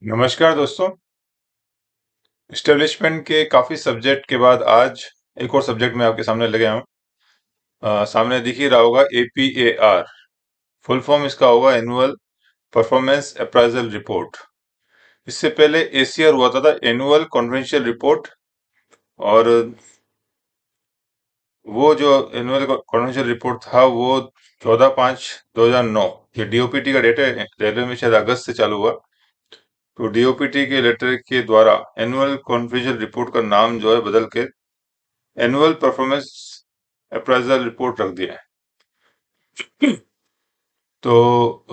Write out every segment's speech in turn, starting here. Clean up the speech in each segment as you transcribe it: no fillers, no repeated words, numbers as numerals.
नमस्कार दोस्तों। इस्टेब्लिशमेंट के काफ़ी सब्जेक्ट के बाद आज एक और सब्जेक्ट मैं आपके सामने ले गया हूँ। सामने दिख ही रहा होगा APAR। फुल फॉर्म इसका होगा एनुअल परफॉर्मेंस अप्राइजल रिपोर्ट। इससे पहले ACR हुआ था एनुअल कॉन्फिडेंशियल रिपोर्ट। और वो जो एनुअल कॉन्फिडेंशियल रिपोर्ट था वो 14/5/2009, ये DOPT का डेट है। रेलवे में शायद अगस्त से चालू हुआ। तो DOPT के लेटर के द्वारा एनुअल कॉन्फिडेंशियल रिपोर्ट का नाम जो है बदल के एनुअल परफॉर्मेंस अप्राइजल रिपोर्ट रख दिया है। तो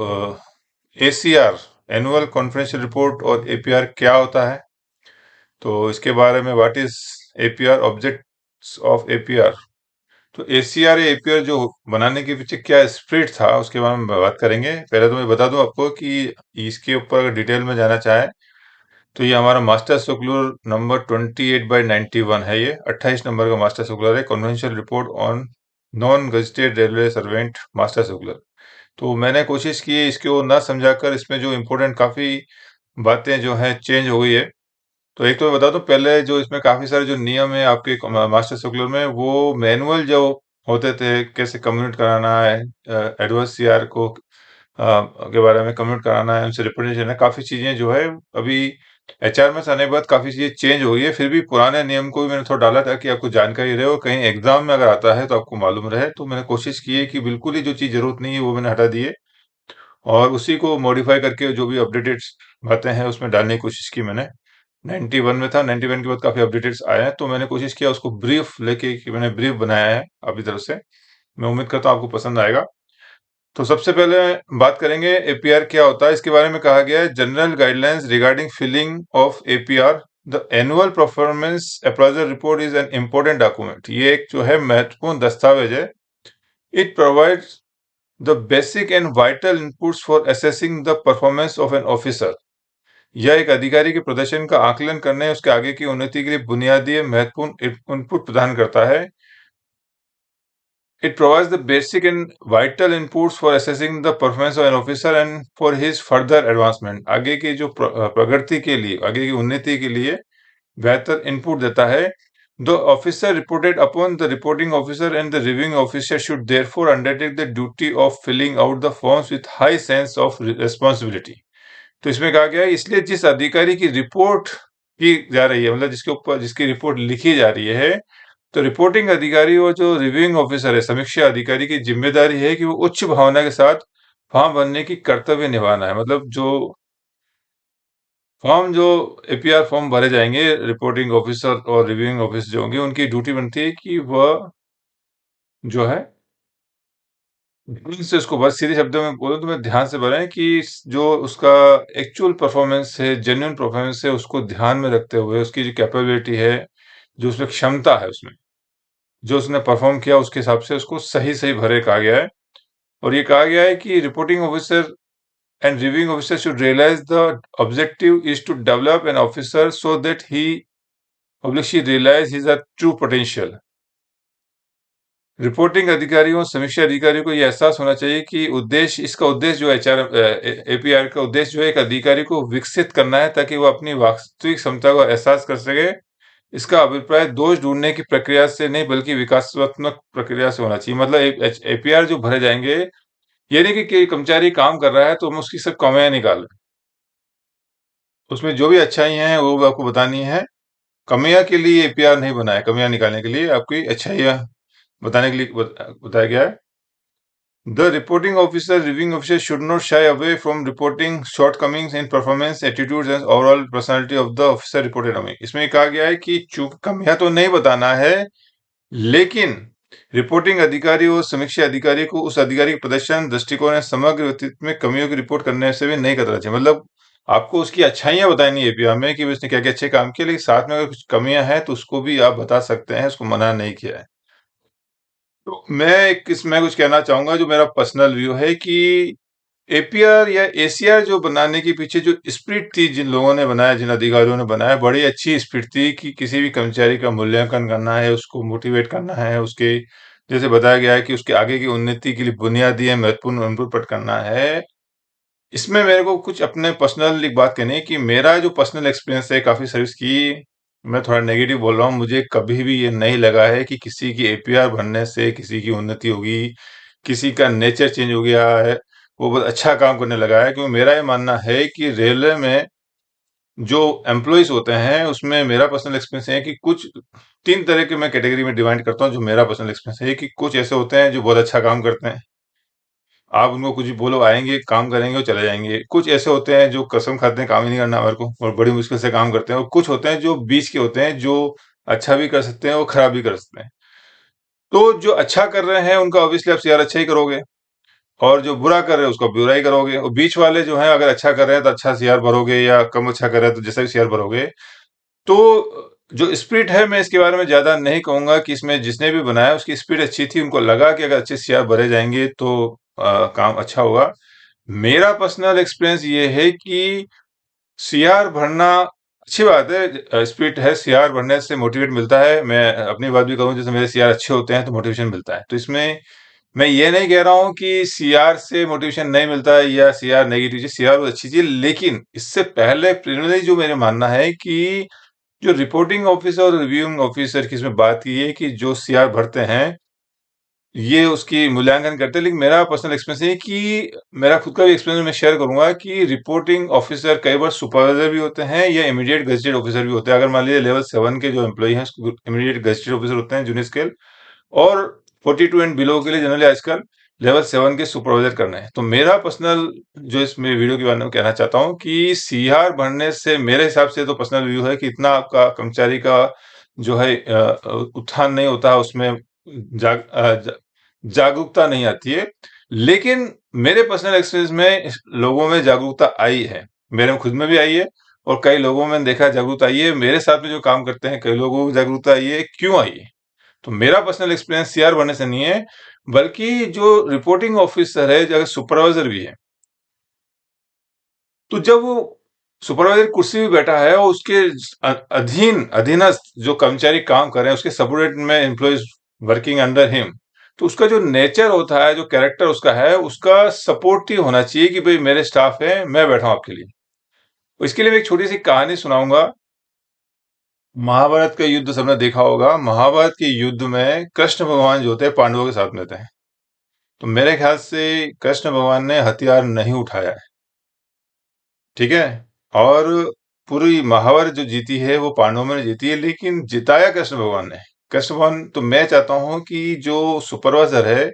ACR एनुअल कॉन्फिडेंशियल रिपोर्ट और APR क्या होता है, तो इसके बारे में what is APR, objects of APR। तो ACR या APR जो बनाने के पीछे क्या स्पिरिट था उसके बारे में बात करेंगे। पहले तो मैं बता दूं आपको कि इसके ऊपर अगर डिटेल में जाना चाहें तो ये हमारा मास्टर सर्कुलर नंबर 28/91 है। ये 28 नंबर का मास्टर सर्कुलर है, कॉन्वेंशियल report on non gazetted railway servant master circular. तो मैंने कोशिश की है इसको ना समझाकर इसमें जो इम्पोर्टेंट काफ़ी बातें जो हैं चेंज हो गई है। तो एक तो मैं बता दूं, पहले जो इसमें काफ़ी सारे जो नियम है आपके मास्टर सर्कुलर में, वो मैनुअल जो होते थे, कैसे कम्युनिकेट कराना है एडवर्स CR को के बारे में कम्युनिकेट कराना है, उनसे रिप्रेजेंटेशन है, काफ़ी चीज़ें जो है अभी HR में आने के बाद काफ़ी चीज़ें चेंज हो गई है। फिर भी पुराने नियम को भी मैंने थोड़ा डाला ताकि आपको जानकारी रहे और कहीं एग्जाम में अगर आता है तो आपको मालूम रहे। तो मैंने कोशिश की है कि बिल्कुल ही जो चीज़ जरूरत नहीं है वो मैंने हटा दी है और उसी को मॉडिफाई करके जो भी अपडेटेड बातें हैं उसमें डालने की कोशिश की मैंने। 91 में था, 91 के बाद काफ़ी अपडेटेड्स आए हैं, तो मैंने कोशिश किया उसको ब्रीफ लेके कि मैंने ब्रीफ बनाया है अपनी तरफ से। मैं उम्मीद करता हूँ आपको पसंद आएगा। तो सबसे पहले बात करेंगे APR क्या होता है। इसके बारे में कहा गया है general guidelines regarding filling of APR। The annual performance appraisal report is an important document. ये एक जो है महत्वपूर्ण दस्तावेज है। It provides the basic and vital inputs for assessing the performance of an officer. यह एक अधिकारी के प्रदर्शन का आकलन करने उसके आगे की उन्नति के लिए बुनियादी महत्वपूर्ण इनपुट प्रदान करता है। It provides the basic and vital inputs for assessing the performance of an officer and for his further advancement। आगे की जो प्रगति के लिए, आगे की उन्नति के लिए बेहतर इनपुट देता है। The officer reported upon the reporting officer and the reviewing officer should therefore undertake the duty of filling out the forms with high sense of responsibility। तो इसमें कहा गया है इसलिए जिस अधिकारी की रिपोर्ट की जा रही है, मतलब जिसके ऊपर जिसकी रिपोर्ट लिखी जा रही है, तो रिपोर्टिंग अधिकारी और जो रिव्यूइंग ऑफिसर है, समीक्षा अधिकारी की जिम्मेदारी है कि वो उच्च भावना के साथ फॉर्म भरने की कर्तव्य निभाना है। मतलब जो APR फॉर्म भरे जाएंगे, रिपोर्टिंग ऑफिसर और रिव्यूइंग ऑफिसर जो होंगे उनकी ड्यूटी बनती है कि वह जो है ध्यान से उसको बस सीधे शब्दों में बोलूं तो मैं ध्यान से भरें कि जो उसका एक्चुअल परफॉर्मेंस है, जेन्युइन परफॉर्मेंस है, उसको ध्यान में रखते हुए उसकी जो कैपेबिलिटी है, जो उसमें क्षमता है, उसमें जो उसने परफॉर्म किया उसके हिसाब से उसको सही सही भरे कहा गया है। और ये कहा गया है कि reporting officer and reviewing officer should realise the objective is to develop an officer so that he public she realise his true potential. Reporting अधिकारियों और समीक्षा अधिकारियों को यह एहसास होना चाहिए कि इसका उद्देश्य जो APR का उद्देश्य जो है एक अधिकारी को विकसित करना है ताकि वो अपनी वास्तविक क्षमता को एहसास कर सके। इसका अभिप्राय दोष ढूंढने की प्रक्रिया से नहीं बल्कि विकासात्मक प्रक्रिया से होना चाहिए। मतलब APR जो भरे जाएंगे, ये नहीं कि कर्मचारी काम कर रहा है तो हम उसकी सब कमियां निकाल रहे हैं। उसमें जो भी अच्छाई हैं वो भी आपको बतानी है। कमियां के लिए APR नहीं बना है, कमियां निकालने के लिए आपकी अच्छाइयां बताने के लिए बताया गया है। The reporting officer, reviewing officer should not shy away from reporting shortcomings in performance, attitudes and overall personality of the officer reported हमें। इसमें कहा गया है कि चूंकि कमियां तो नहीं बताना है, लेकिन रिपोर्टिंग अधिकारी और समीक्षा अधिकारी को उस अधिकारी के प्रदर्शन, दृष्टिकोण या समग्र व्यक्तित्व में कमियों की रिपोर्ट करने से भी नहीं करना चाहिए। मतलब आपको उसकी अच्छाइयां बतानी है APR में कि उसने क्या क्या अच्छे काम किए, लेकिन साथ में अगर कुछ कमियां हैं तो उसको भी आप बता सकते हैं, उसको मना नहीं किया है। तो मैं कुछ कहना चाहूंगा, जो मेरा पर्सनल व्यू है कि APR या ACR जो बनाने के पीछे जो स्पिरिट थी, जिन लोगों ने बनाया, जिन अधिकारियों ने बनाया, बड़ी अच्छी स्पिरिट थी कि किसी भी कर्मचारी का मूल्यांकन करना है, उसको मोटिवेट करना है, उसके जैसे बताया गया है कि उसके आगे की उन्नति के लिए बुनियादी महत्वपूर्ण इनपुट करना है। इसमें मेरे को कुछ अपने पर्सनल एक बात कहनी है कि मेरा जो पर्सनल एक्सपीरियंस है काफ़ी सर्विस की, मैं थोड़ा नेगेटिव बोल रहा हूँ। मुझे कभी भी ये नहीं लगा है कि किसी की एपीआर बनने से किसी की उन्नति होगी, किसी का नेचर चेंज हो गया है, वो बहुत अच्छा काम करने लगा है। क्योंकि मेरा ये मानना है कि रेलवे में जो एम्प्लॉइज होते हैं उसमें मेरा पर्सनल एक्सपीरियंस है कि कुछ 3 तरह के मैं कैटेगरी में डिवाइड करता हूँ। जो मेरा पर्सनल एक्सपीरियंस है कि कुछ ऐसे होते हैं जो बहुत अच्छा काम करते हैं, आप उनको कुछ भी बोलो आएंगे, काम करेंगे और चले जाएंगे। कुछ ऐसे होते हैं जो कसम खाते हैं काम ही नहीं करना हमारे को और बड़ी मुश्किल से काम करते हैं, और कुछ होते हैं जो बीच के होते हैं जो अच्छा भी कर सकते हैं और खराब भी कर सकते हैं। तो जो अच्छा कर रहे हैं उनका ऑब्वियसली आप सीआर अच्छा ही करोगे, और जो बुरा कर रहे हैं उसका बुरा ही करोगे। और बीच वाले जो हैं अगर अच्छा कर रहे हैं तो अच्छा सीआर भरोगे, या कम अच्छा कर रहे हैं तो जैसा भी सीआर भरोगे। तो जो स्पिरिट है, मैं इसके बारे में ज्यादा नहीं कहूंगा कि इसमें जिसने भी बनाया उसकी स्पिरिट अच्छी थी, उनको लगा कि अगर अच्छे सीआर भरे जाएंगे तो काम अच्छा होगा। मेरा पर्सनल एक्सपीरियंस ये है कि सीआर भरना अच्छी बात है, स्पिरिट है, सीआर भरने से मोटिवेट मिलता है। मैं अपनी बात भी कहूँ, जैसे मेरे सीआर अच्छे होते हैं तो मोटिवेशन मिलता है। तो इसमें मैं ये नहीं कह रहा हूँ कि सीआर से मोटिवेशन नहीं मिलता है या सीआर नेगेटिव चीज, सीआर बहुत अच्छी चीज। लेकिन इससे पहले प्रिलिमिनरी जो मेरे मानना है कि जो रिपोर्टिंग ऑफिसर और रिव्यूइंग ऑफिसर की इसमें बात की है कि जो सीआर भरते हैं ये उसकी मूल्यांकन करते हैं। लेकिन मेरा पर्सनल एक्सपीरियंस है कि मेरा खुद का भी एक्सपीरियंस मैं शेयर करूंगा कि रिपोर्टिंग ऑफिसर कई बार सुपरवाइजर भी होते हैं या इमीडिएट गजेटेड ऑफिसर भी होते हैं। अगर मान लीजिए लेवल 7 के जो एम्प्लॉई हैं इमीडिएट गजेटेड ऑफिसर होते हैं जूनियर स्केल, और 42 एंड बिलो के लिए जनरली आजकल लेवल 7 के सुपरवाइजर करना है। तो मेरा पर्सनल जो इसमें वीडियो के बारे में कहना चाहता हूँ कि सीआर बढ़ने से मेरे हिसाब से तो पर्सनल व्यू है कि इतना आपका कर्मचारी का जो है उत्थान नहीं होता, उसमें जागरूकता नहीं आती है। लेकिन मेरे पर्सनल एक्सपीरियंस में लोगों में जागरूकता आई है, मेरे खुद में भी आई है, और कई लोगों में देखा जागरूकता आई है। मेरे साथ में जो काम करते हैं कई लोगों को जागरूकता आई है। क्यों आई है? तो मेरा पर्सनल एक्सपीरियंस सीआर बनने से नहीं है, बल्कि जो रिपोर्टिंग ऑफिसर है, जो सुपरवाइजर भी है, तो जब वो सुपरवाइजर कुर्सी पे बैठा है और उसके अधीनस्थ जो कर्मचारी काम कर रहे हैं, उसके सबऑर्डिनेट में एम्प्लॉइज वर्किंग अंडर हिम, तो उसका जो नेचर होता है, जो कैरेक्टर उसका है, उसका सपोर्टिव होना चाहिए कि भाई मेरे स्टाफ है, मैं बैठा हूं आपके लिए। तो इसके लिए मैं एक छोटी सी कहानी सुनाऊंगा। महाभारत का युद्ध सबने देखा होगा। महाभारत के युद्ध में कृष्ण भगवान जो होते हैं पांडवों के साथ में थे। तो मेरे ख्याल से कृष्ण भगवान ने हथियार नहीं उठाया है, ठीक है। और पूरी महाभारत जो जीती है वो पांडवों ने जीती है, लेकिन जिताया कृष्ण भगवान ने। कृष्ण भगवान, तो मैं चाहता हूं कि जो सुपरवाइजर है,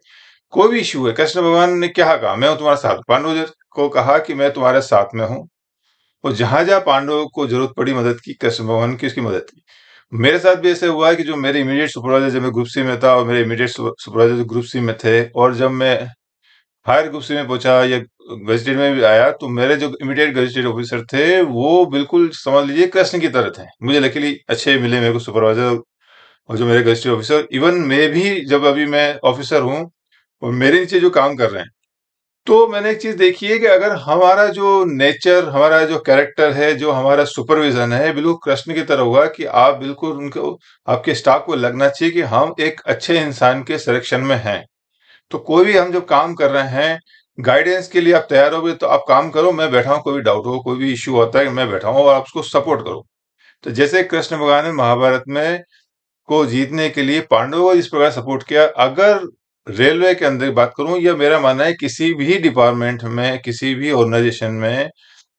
कोई भी इशू है, कृष्ण भगवान ने क्या कहा, मैं हूं तुम्हारे साथ। पांडव को कहा कि मैं तुम्हारे साथ में हूं, और जहां जहां पांडवों को जरूरत पड़ी मदद की, कृष्ण भगवान की उसकी मदद की। मेरे साथ भी ऐसे हुआ है कि जो मेरे इमीडिएट सुपरवाइजर, जब मैं ग्रुप सी में था और मेरे इमीडिएट सुपरवाइजर जो ग्रुप सी में थे, और जब मैं हायर ग्रुप सी में पहुंचा या गजेटेड में भी आया, तो मेरे जो इमीडिएट गजेटेड ऑफिसर थे वो बिल्कुल समझ लीजिए कृष्ण की तरह थे। मुझे लकीली अच्छे मिले मेरे को सुपरवाइजर, और जो मेरे गजेटेड ऑफिसर, इवन मैं भी जब अभी मैं ऑफिसर हूँ और मेरे नीचे जो काम कर रहे हैं, तो मैंने एक चीज देखी है कि अगर हमारा जो नेचर, हमारा जो कैरेक्टर है, जो हमारा सुपरविजन है, बिल्कुल कृष्ण की तरह होगा कि आप बिल्कुल उनको, आपके स्टाफ को लगना चाहिए कि हम एक अच्छे इंसान के सिलेक्शन में हैं। तो कोई भी हम जब काम कर रहे हैं, गाइडेंस के लिए आप तैयार हो, तो आप काम करो, मैं बैठा हूँ, कोई भी डाउट हो, कोई भी इश्यू होता है, मैं बैठा हूँ और आप उसको सपोर्ट करो। तो जैसे कृष्ण भगवान ने महाभारत में को जीतने के लिए पांडवों को इस प्रकार सपोर्ट किया, अगर रेलवे के अंदर बात करूं, या मेरा मानना है किसी भी डिपार्टमेंट में, किसी भी ऑर्गेनाइजेशन में,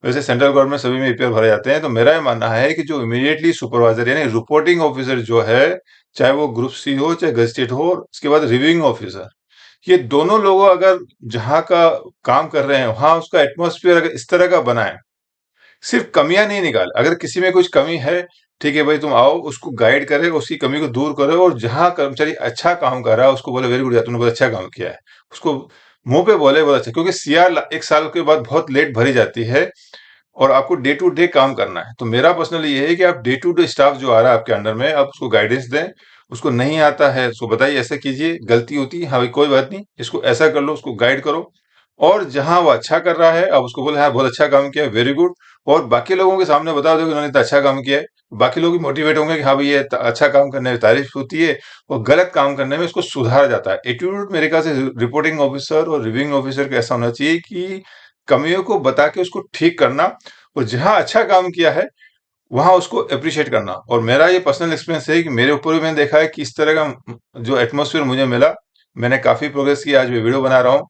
वैसे सेंट्रल गवर्नमेंट सभी में एपीआर भरे जाते हैं, तो मेरा ये मानना है कि जो इमीडिएटली सुपरवाइजर यानी रिपोर्टिंग ऑफिसर जो है, चाहे वो ग्रुप सी हो चाहे गजेटेड हो, उसके बाद रिव्यूइंग ऑफिसर, ये दोनों लोग अगर जहां का काम कर रहे हैं वहां उसका एटमोस्फियर अगर इस तरह का बनाए, सिर्फ कमियां नहीं निकाल, अगर किसी में कुछ कमी है, ठीक है भाई तुम आओ, उसको गाइड करे, उसकी कमी को दूर करो, और जहां कर्मचारी अच्छा काम कर रहा है उसको बोले वेरी गुड यार, तुमने बहुत अच्छा काम किया है, उसको मुंह पे बोले बहुत अच्छा। क्योंकि सीआर एक साल के बाद बहुत लेट भरी जाती है, और आपको डे टू डे काम करना है। तो मेरा पर्सनल ये है कि आप डे टू डे स्टाफ जो आ रहा है आपके अंडर में, आप उसको गाइडेंस दें। उसको नहीं आता है उसको बताइए, ऐसा कीजिए, गलती होती है, हाँ भाई कोई बात नहीं, इसको ऐसा कर लो, उसको गाइड करो। और जहां वो अच्छा कर रहा है, अब उसको बोले हाँ बहुत अच्छा काम किया, वेरी गुड। और बाकी लोगों के सामने बता दो कि उन्होंने इतना अच्छा काम किया है, बाकी लोग भी मोटिवेट होंगे कि हाँ भाई ये अच्छा काम करने में तारीफ होती है, और गलत काम करने में उसको सुधारा जाता है। एटीट्यूड मेरे ख्याल से रिपोर्टिंग ऑफिसर और रिव्यूइंग ऑफिसर का ऐसा होना चाहिए कि कमियों को बता के उसको ठीक करना, और जहाँ अच्छा काम किया है वहां उसको अप्रिशिएट करना। और मेरा ये पर्सनल एक्सपीरियंस है कि मेरे ऊपर भी मैंने देखा है कि इस तरह का जो एटमोसफियर मुझे मिला, मैंने काफी प्रोग्रेस की, आज मैं वीडियो बना रहा हूँ।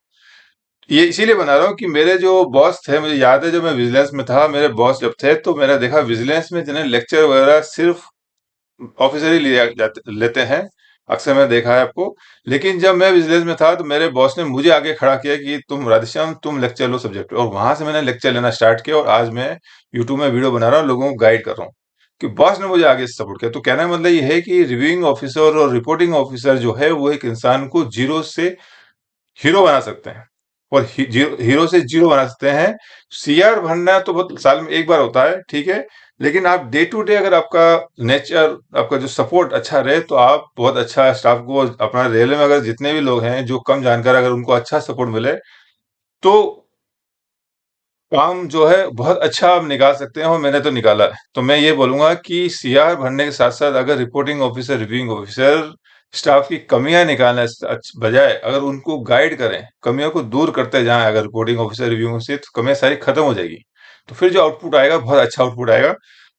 ये इसीलिए बना रहा हूँ कि मेरे जो बॉस थे, मुझे याद है जब मैं विजिलेंस में था, मेरे बॉस जब थे तो मैंने देखा विजिलेंस में जिन्हें लेक्चर वगैरह सिर्फ ऑफिसर ही लेते हैं, अक्सर मैंने देखा है आपको। लेकिन जब मैं विजिलेंस में था तो मेरे बॉस ने मुझे आगे खड़ा किया कि तुम राधेश्याम तुम लेक्चर लो सब्जेक्ट पे, और वहां से मैंने लेक्चर लेना स्टार्ट किया, और आज मैं यूट्यूब में वीडियो बना रहा हूँ, लोगों को गाइड कर रहा हूँ कि बॉस ने मुझे आगे सपोर्ट किया। तो कहने का मतलब ये है कि रिव्यूइंग ऑफिसर और रिपोर्टिंग ऑफिसर जो है वो एक इंसान को जीरो से हीरो बना सकते हैं, और हीरो से जीरो बना सकते हैं। सीआर भरना तो बहुत साल में एक बार होता है, ठीक है, लेकिन आप डे टू डे अगर आपका नेचर, आपका जो सपोर्ट अच्छा रहे तो आप बहुत अच्छा स्टाफ को, अपना रेलवे में अगर जितने भी लोग हैं जो कम जानकार, अगर उनको अच्छा सपोर्ट मिले तो काम जो है बहुत अच्छा आप निकाल सकते हैं, और मैंने तो निकाला है। तो मैं ये बोलूंगा कि सीआर भरने के साथ साथ अगर reporting officer, reviewing officer staff की कमियां निकालने बजाय अगर उनको गाइड करें, कमियों को दूर करते जाएं, अगर रिपोर्टिंग ऑफिसर, रिव्यूइंग ऑफिसर, तो कमियां सारी खत्म हो जाएगी। तो फिर जो आउटपुट आएगा बहुत अच्छा आउटपुट आएगा।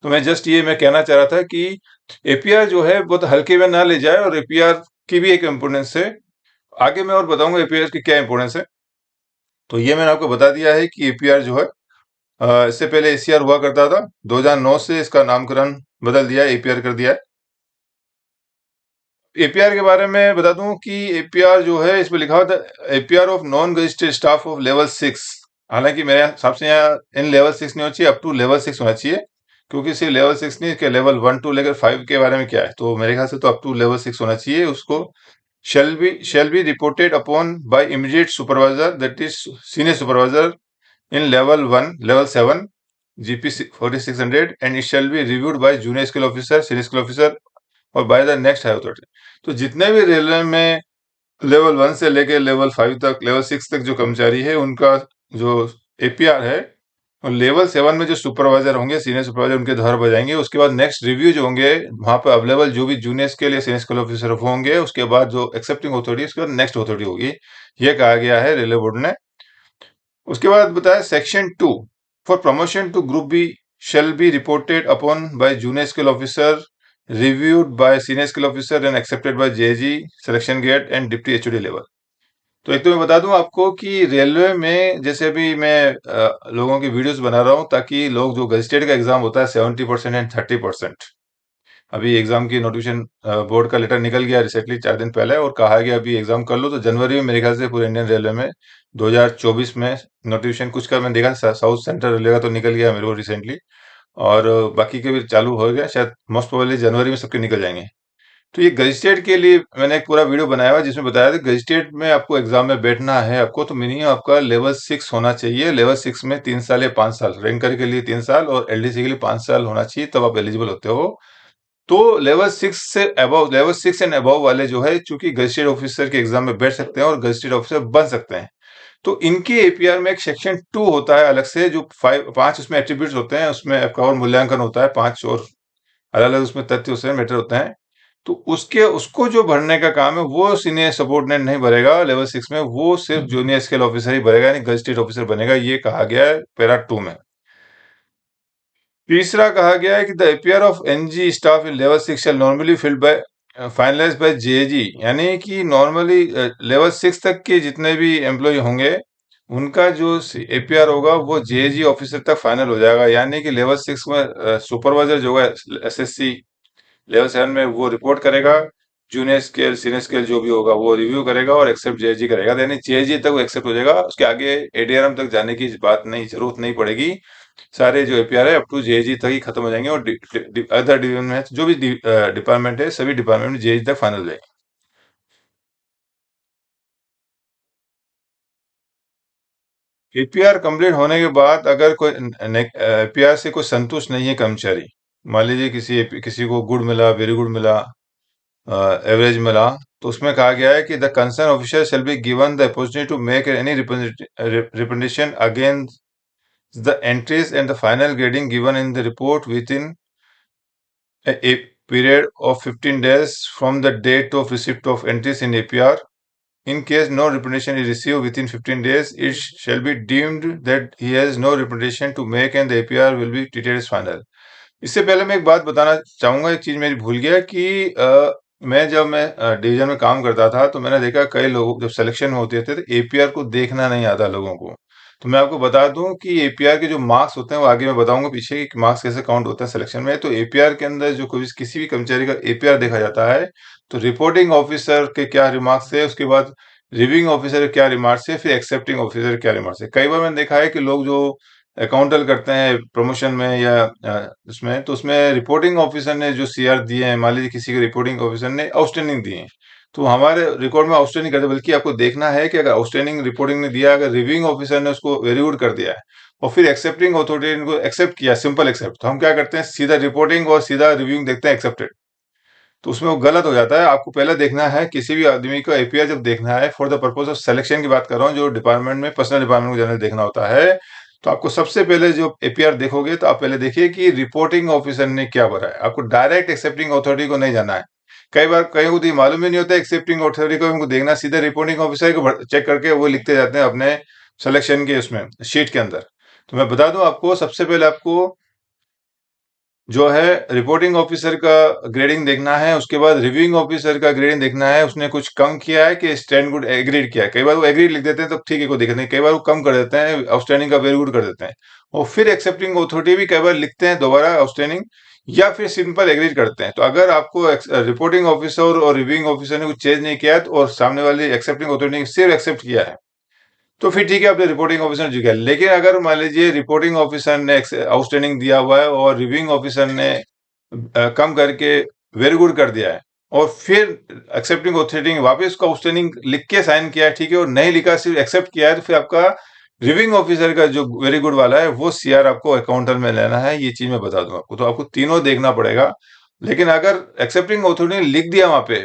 तो मैं जस्ट ये मैं कहना चाह रहा था कि एपीआर जो है बहुत हल्के में ना ले जाए, और एपीआर की भी एक इम्पोर्टेंस है। आगे मैं और बताऊंगा एपीआर की क्या इम्पोर्टेंस है। तो ये मैंने आपको बता दिया है कि एपीआर जो है, इससे पहले एसीआर हुआ करता था, 2009 से इसका नामकरण बदल दिया है, एपीआर कर दिया है। एपीआर के बारे में बता दूं कि एपीआर जो है इसमें लिखा हुआ था APR of non registered staff of level 6। हालांकि मेरे हिसाब से यहाँ इन लेवल 6 नहीं होना चाहिए, अप टू लेवल 6 होना चाहिए, क्योंकि सिर्फ लेवल 6 नहीं, इसके लेवल 1 टू लेकर 5 के बारे में क्या है, तो मेरे ख्याल से तो अप टू लेवल 6 होना चाहिए। उसको shall be reported upon by immediate supervisor, that is senior supervisor, in level 1, level 7, GP 4600, and it shall be reviewed by junior scale officer, senior scale officer, और by the next high authority. तो जितने भी railway में level 1 से लेके level 5 तक, level 6 तक जो कर्मचारी है, उनका जो एपीआर है, और लेवल 7 में जो सुपरवाइजर होंगे, सीनियर सुपरवाइजर, उनके द्वारा बजाएंगे। उसके बाद नेक्स्ट रिव्यू जो होंगे वहां पर अवेलेबल जो भी जूनियर स्केल या सीनियर स्केल ऑफिसर होंगे, उसके बाद जो एक्सेप्टिंग अथॉरिटी, उसके बाद नेक्स्ट अथॉरिटी होगी। ये कहा गया है रेलवे बोर्ड ने। उसके बाद बताया section 2, for promotion to group B shall be reported upon by junior scale officer, reviewed by senior scale officer and accepted by JG selection grade and deputy HOD level. तो एक तो मैं बता दूं आपको कि रेलवे में जैसे अभी मैं लोगों की वीडियोस बना रहा हूं, ताकि लोग, जो गजिस्ट्रेट का एग्जाम होता है 70% एंड 30%, अभी एग्जाम की नोटिफिकेशन, बोर्ड का लेटर निकल गया रिसेंटली 4 दिन पहले, और कहा गया अभी एग्जाम कर लो। तो जनवरी में मेरे ख्याल से पूरे इंडियन रेलवे में 2024 में नोटिफिकेशन कुछ का मैंने देखा, साउथ सेंट्रल रेलवे का तो निकल गया मेरे को रिसेंटली, और बाकी के भी चालू हो गया, शायद मोस्ट प्रोबेबली जनवरी में सबके निकल जाएंगे। तो ये गजिस्ट्रेट के लिए मैंने एक पूरा वीडियो बनाया हुआ जिसमें बताया था गजिस्ट्रेट में आपको एग्जाम में बैठना है आपको, तो मिनिमम आपका लेवल 6 होना चाहिए। लेवल 6 में 3 साल या 5 साल, रैंकर के लिए 3 साल और एलडीसी के लिए 5 साल होना चाहिए, तब आप एलिजिबल होते हो। तो लेवल 6 से अबव, लेवल 6 एंड अबव वाले जो है, चूंकि गजिस्ट्रेट ऑफिसर के एग्जाम में बैठ सकते हैं और गजिस्ट्रेट ऑफिसर बन सकते हैं। तो इनके एपीआर में एक सेक्शन 2 होता है अलग से, जो 5 उसमें एट्रीब्यूट्स होते हैं, उसमें आपका और मूल्यांकन होता है 5, और अलग अलग उसमें तथ्य उसमें मैटर होते हैं। तो उसके उसको जो भरने का काम है वो सीनियर सबॉर्डिनेट नहीं भरेगा लेवल 6 में, वो सिर्फ जूनियर स्केल ऑफिसर ही भरेगा, यानी गजिस्ट्रेट ऑफिसर बनेगा। ये कहा गया है पैरा 2 में। तीसरा कहा गया है कि the APR of NG staff in level 6 shall normally filled by finalize by JG, यानी कि नॉर्मली लेवल 6 तक के जितने भी एम्प्लॉय होंगे, उनका जो एपीआर होगा वो जेजी ऑफिसर तक फाइनल हो जाएगा। यानी कि लेवल 6 में सुपरवाइजर जो है एसएससी, लेवल 7 में वो रिपोर्ट करेगा, जूनियर स्केल सीनियर स्केल जो भी होगा वो रिव्यू करेगा और एक्सेप्ट जेजी करेगा, यानी जेजी तक वो एक्सेप्ट हो जाएगा। उसके आगे एडीआरएम तक जाने की बात नहीं, जरूरत नहीं पड़ेगी। सारे जो एपीआर है अप टू जेजी तक ही खत्म हो जाएंगे, और अदर डिवीजन में जो भी डिपार्टमेंट है, सभी डिपार्टमेंट में जेजी तक फाइनल हो जाएंगे। एपीआर कंप्लीट होने के बाद अगर कोई एपीआर से कोई संतुष्ट नहीं है कर्मचारी, मान लीजिए किसी को गुड मिला, वेरी गुड मिला, एवरेज मिला, तो उसमें कहा गया है कि the concern officer shall be given the opportunity to make any representation against the entries and the final grading given in the report within a period of 15 days from the date of receipt of entries in APR In case no representation is received within 15 days, it shall be deemed that he has no representation to make and the APR will be treated as final. इससे पहले मैं एक बात बताना चाहूंगा, एक चीज मेरी भूल गया कि जब मैं डिवीजन में काम करता था तो मैंने देखा कई लोग जब सिलेक्शन होते थे तो एपीआर को देखना नहीं आता लोगों को। तो मैं आपको बता दूं कि एपीआर के जो मार्क्स होते हैं वो आगे मैं बताऊंगा पीछे कि मार्क्स कैसे काउंट होते हैं सिलेक्शन में। तो एपीआर के अंदर जो कोई किसी भी कर्मचारी का एपीआर देखा जाता है तो रिपोर्टिंग ऑफिसर के क्या रिमार्क्स है, उसके बाद रिव्यूइंग ऑफिसर के क्या रिमार्क्स है, फिर एक्सेप्टिंग ऑफिसर के क्या रिमार्क्स है। कई बार मैंने देखा है कि लोग जो अकाउंटल करते हैं प्रमोशन में या उसमें, तो उसमें रिपोर्टिंग ऑफिसर ने जो सीआर दिए हैं, मान लीजिए किसी के रिपोर्टिंग ऑफिसर ने आउटस्टैंडिंग दिए हैं, तो हमारे रिकॉर्ड में आउटस्टैंडिंग करते, बल्कि आपको देखना है कि अगर आउटस्टैंडिंग रिपोर्टिंग ने दिया, अगर रिव्यूइंग ऑफिसर ने उसको वेरी गुड कर दिया है और फिर एक्सेप्टिंग अथॉरिटी ने इनको एक्सेप्ट किया, सिंपल एक्सेप्ट, तो हम क्या करते हैं सीधा रिपोर्टिंग और सीधा रिव्यूइंग देखते हैं एक्सेप्टेड। तो उसमें वो गलत हो जाता है। आपको पहले देखना है किसी भी आदमी का एपीआर जब देखना है for the purpose of selection की बात कर रहा हूँ, जो डिपार्टमेंट में पर्सनल डिपार्टमेंट को जनरल देखना होता है, तो आपको सबसे पहले जो एपीआर देखोगे तो आप पहले देखिए कि रिपोर्टिंग ऑफिसर ने क्या भरा है। आपको डायरेक्ट एक्सेप्टिंग अथॉरिटी को नहीं जाना है। कई बार कई को तो ये मालूम ही नहीं होता एक्सेप्टिंग अथॉरिटी को, उनको देखना सीधे रिपोर्टिंग ऑफिसर को चेक करके वो लिखते जाते हैं अपने सिलेक्शन के उसमें शीट के अंदर। तो मैं बता दूं आपको, सबसे पहले आपको जो है रिपोर्टिंग ऑफिसर का ग्रेडिंग देखना है, उसके बाद रिव्यूइंग ऑफिसर का ग्रेडिंग देखना है, उसने कुछ कम किया है कि स्टैंड गुड एग्रीड किया है। कई बार वो एग्रीड लिख देते हैं तो ठीक है, कोई दिक्कत नहीं, कई बार वो कम कर देते हैं, आउटस्टैंडिंग का वेरी गुड कर देते हैं। और फिर एक्सेप्टिंग अथॉरिटी भी कई बार लिखते हैं दोबारा आउटस्टैंडिंग, या फिर सिंपल एग्रीड करते हैं। तो अगर आपको रिपोर्टिंग ऑफिसर और रिव्यूइंग ऑफिसर ने कुछ चेंज नहीं किया है और सामने वाली एक्सेप्टिंग अथॉरिटी ने सिर्फ एक्सेप्ट किया है, तो फिर ठीक है, आपने रिपोर्टिंग ऑफिसर ने किया। लेकिन अगर मान लीजिए रिपोर्टिंग ऑफिसर ने आउटस्टैंडिंग दिया हुआ है और रिव्यूइंग ऑफिसर ने कम करके वेरी गुड कर दिया है और फिर एक्सेप्टिंग अथॉरिटी ने वापस उसका आउटस्टैंडिंग लिख के साइन किया है, ठीक है, और नहीं लिखा सिर्फ एक्सेप्ट किया है, तो फिर आपका रिव्यूइंग ऑफिसर का जो वेरी गुड वाला है वो सीआर आपको अकाउंटर में लेना है। ये चीज मैं बता दूं आपको, तो आपको तीनों देखना पड़ेगा। लेकिन अगर एक्सेप्टिंग अथॉरिटी ने लिख दिया वहां पे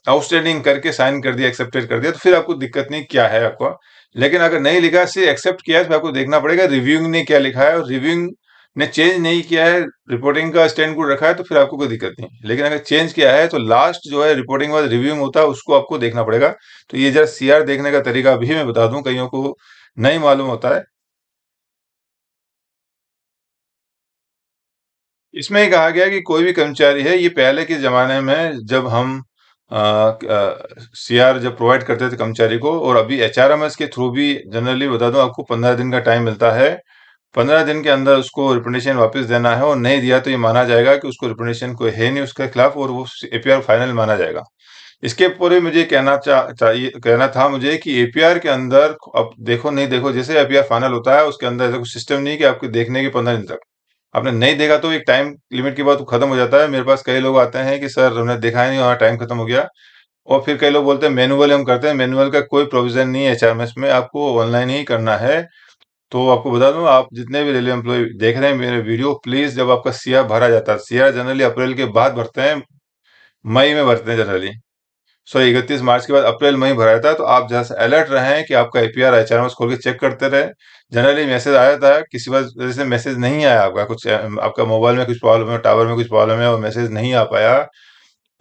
आउटस्टैंडिंग करके साइन कर दिया, एक्सेप्टेड कर दिया, तो फिर आपको दिक्कत नहीं क्या है आपका। लेकिन अगर नहीं लिखा सिर्फ एक्सेप्ट किया है तो आपको देखना पड़ेगा रिव्यूइंग ने क्या लिखा है, और रिव्यूइंग ने चेंज नहीं किया है, रिपोर्टिंग का स्टैंड गुड रखा है, तो फिर आपको कोई दिक्कत नहीं। लेकिन अगर चेंज किया है तो लास्ट जो है रिपोर्टिंग बाद रिव्यूइंग होता है उसको आपको देखना पड़ेगा। तो ये जरा सीआर देखने का तरीका भी मैं बता दूं, कईयों को नहीं मालूम होता है। इसमें ही कहा गया है कि कोई भी कर्मचारी है, ये पहले के जमाने में जब हम सीआर जब प्रोवाइड करते थे कर्मचारी को, और अभी एचआरएमएस के थ्रू भी जनरली बता दूं आपको 15 दिन का टाइम मिलता है। 15 दिन के अंदर उसको रिप्रेजेंटेशन वापस देना है, और नहीं दिया तो ये माना जाएगा कि उसको रिप्रेजेंटेशन कोई है नहीं उसके खिलाफ, और वो एपीआर फाइनल माना जाएगा। इसके पूरे मुझे चाहिए कहना था मुझे कि एपीआर के अंदर अब देखो नहीं देखो, जैसे एपीआर फाइनल होता है उसके अंदर ऐसा कुछ सिस्टम नहीं कि आपके देखने के 15 दिन तक आपने नहीं देखा तो एक टाइम लिमिट के बाद वो खत्म हो जाता है। मेरे पास कई लोग आते हैं कि सर हमने देखा ही नहीं, हमारा टाइम खत्म हो गया। और फिर कई लोग बोलते हैं मैनुअल हम करते हैं, मैनुअल का कोई प्रोविजन नहीं है एचआरएमएस में, आपको ऑनलाइन ही करना है। तो आपको बता दूं, आप जितने भी रेलवे एम्प्लॉय देख रहे हैं मेरे वीडियो, प्लीज जब आपका सीआर भरा जाता है, सीआर जनरली अप्रैल के बाद भरते हैं, मई में भरते हैं जनरली, सॉरी 31 मार्च के बाद अप्रैल मई भरा जाता है, तो आप जहाँ से अलर्ट रहें कि आपका एपीआर एचआरएमएस खोल के चेक करते रहे। जनरली मैसेज आया था, किसी वजह से मैसेज नहीं आया आपका, कुछ आपका मोबाइल में कुछ प्रॉब्लम है, टावर में कुछ प्रॉब्लम है और मैसेज नहीं आ पाया,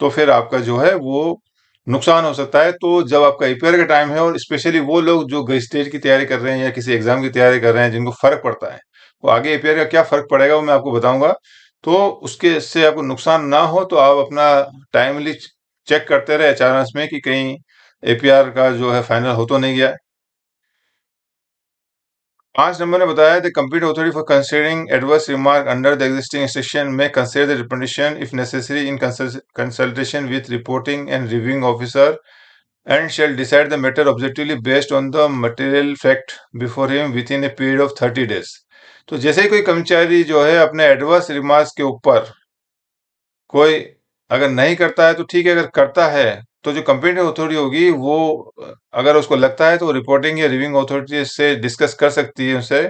तो फिर आपका जो है वो नुकसान हो सकता है। तो जब आपका एपीआर का टाइम है, और स्पेशली वो लोग जो स्टेज की तैयारी कर रहे हैं या किसी एग्जाम की तैयारी कर रहे हैं जिनको फर्क पड़ता है, वो आगे एपीआर का क्या फर्क पड़ेगा वो मैं आपको बताऊंगा। तो उसके से आपको नुकसान ना हो तो आप अपना टाइमली चेक करते रहे एचआरएस में कि कहीं एपीआर का जो है फाइनल हो तो नहीं गया। 5 नंबर ने बताया the complete authority for considering adverse remark under the existing section में consider the representation if necessary in consultation with reporting and reviewing officer and shall decide the matter objectively based on the material fact before him within a period of 30 days। तो जैसे ही कोई कर्मचारी जो है अपने adverse remarks के ऊपर कोई अगर नहीं करता है तो ठीक है, अगर करता है तो जो कंप्लेंट अथॉरिटी होगी वो अगर उसको लगता है तो रिपोर्टिंग या रिव्यूइंग अथॉरिटी से डिस्कस कर सकती है उससे,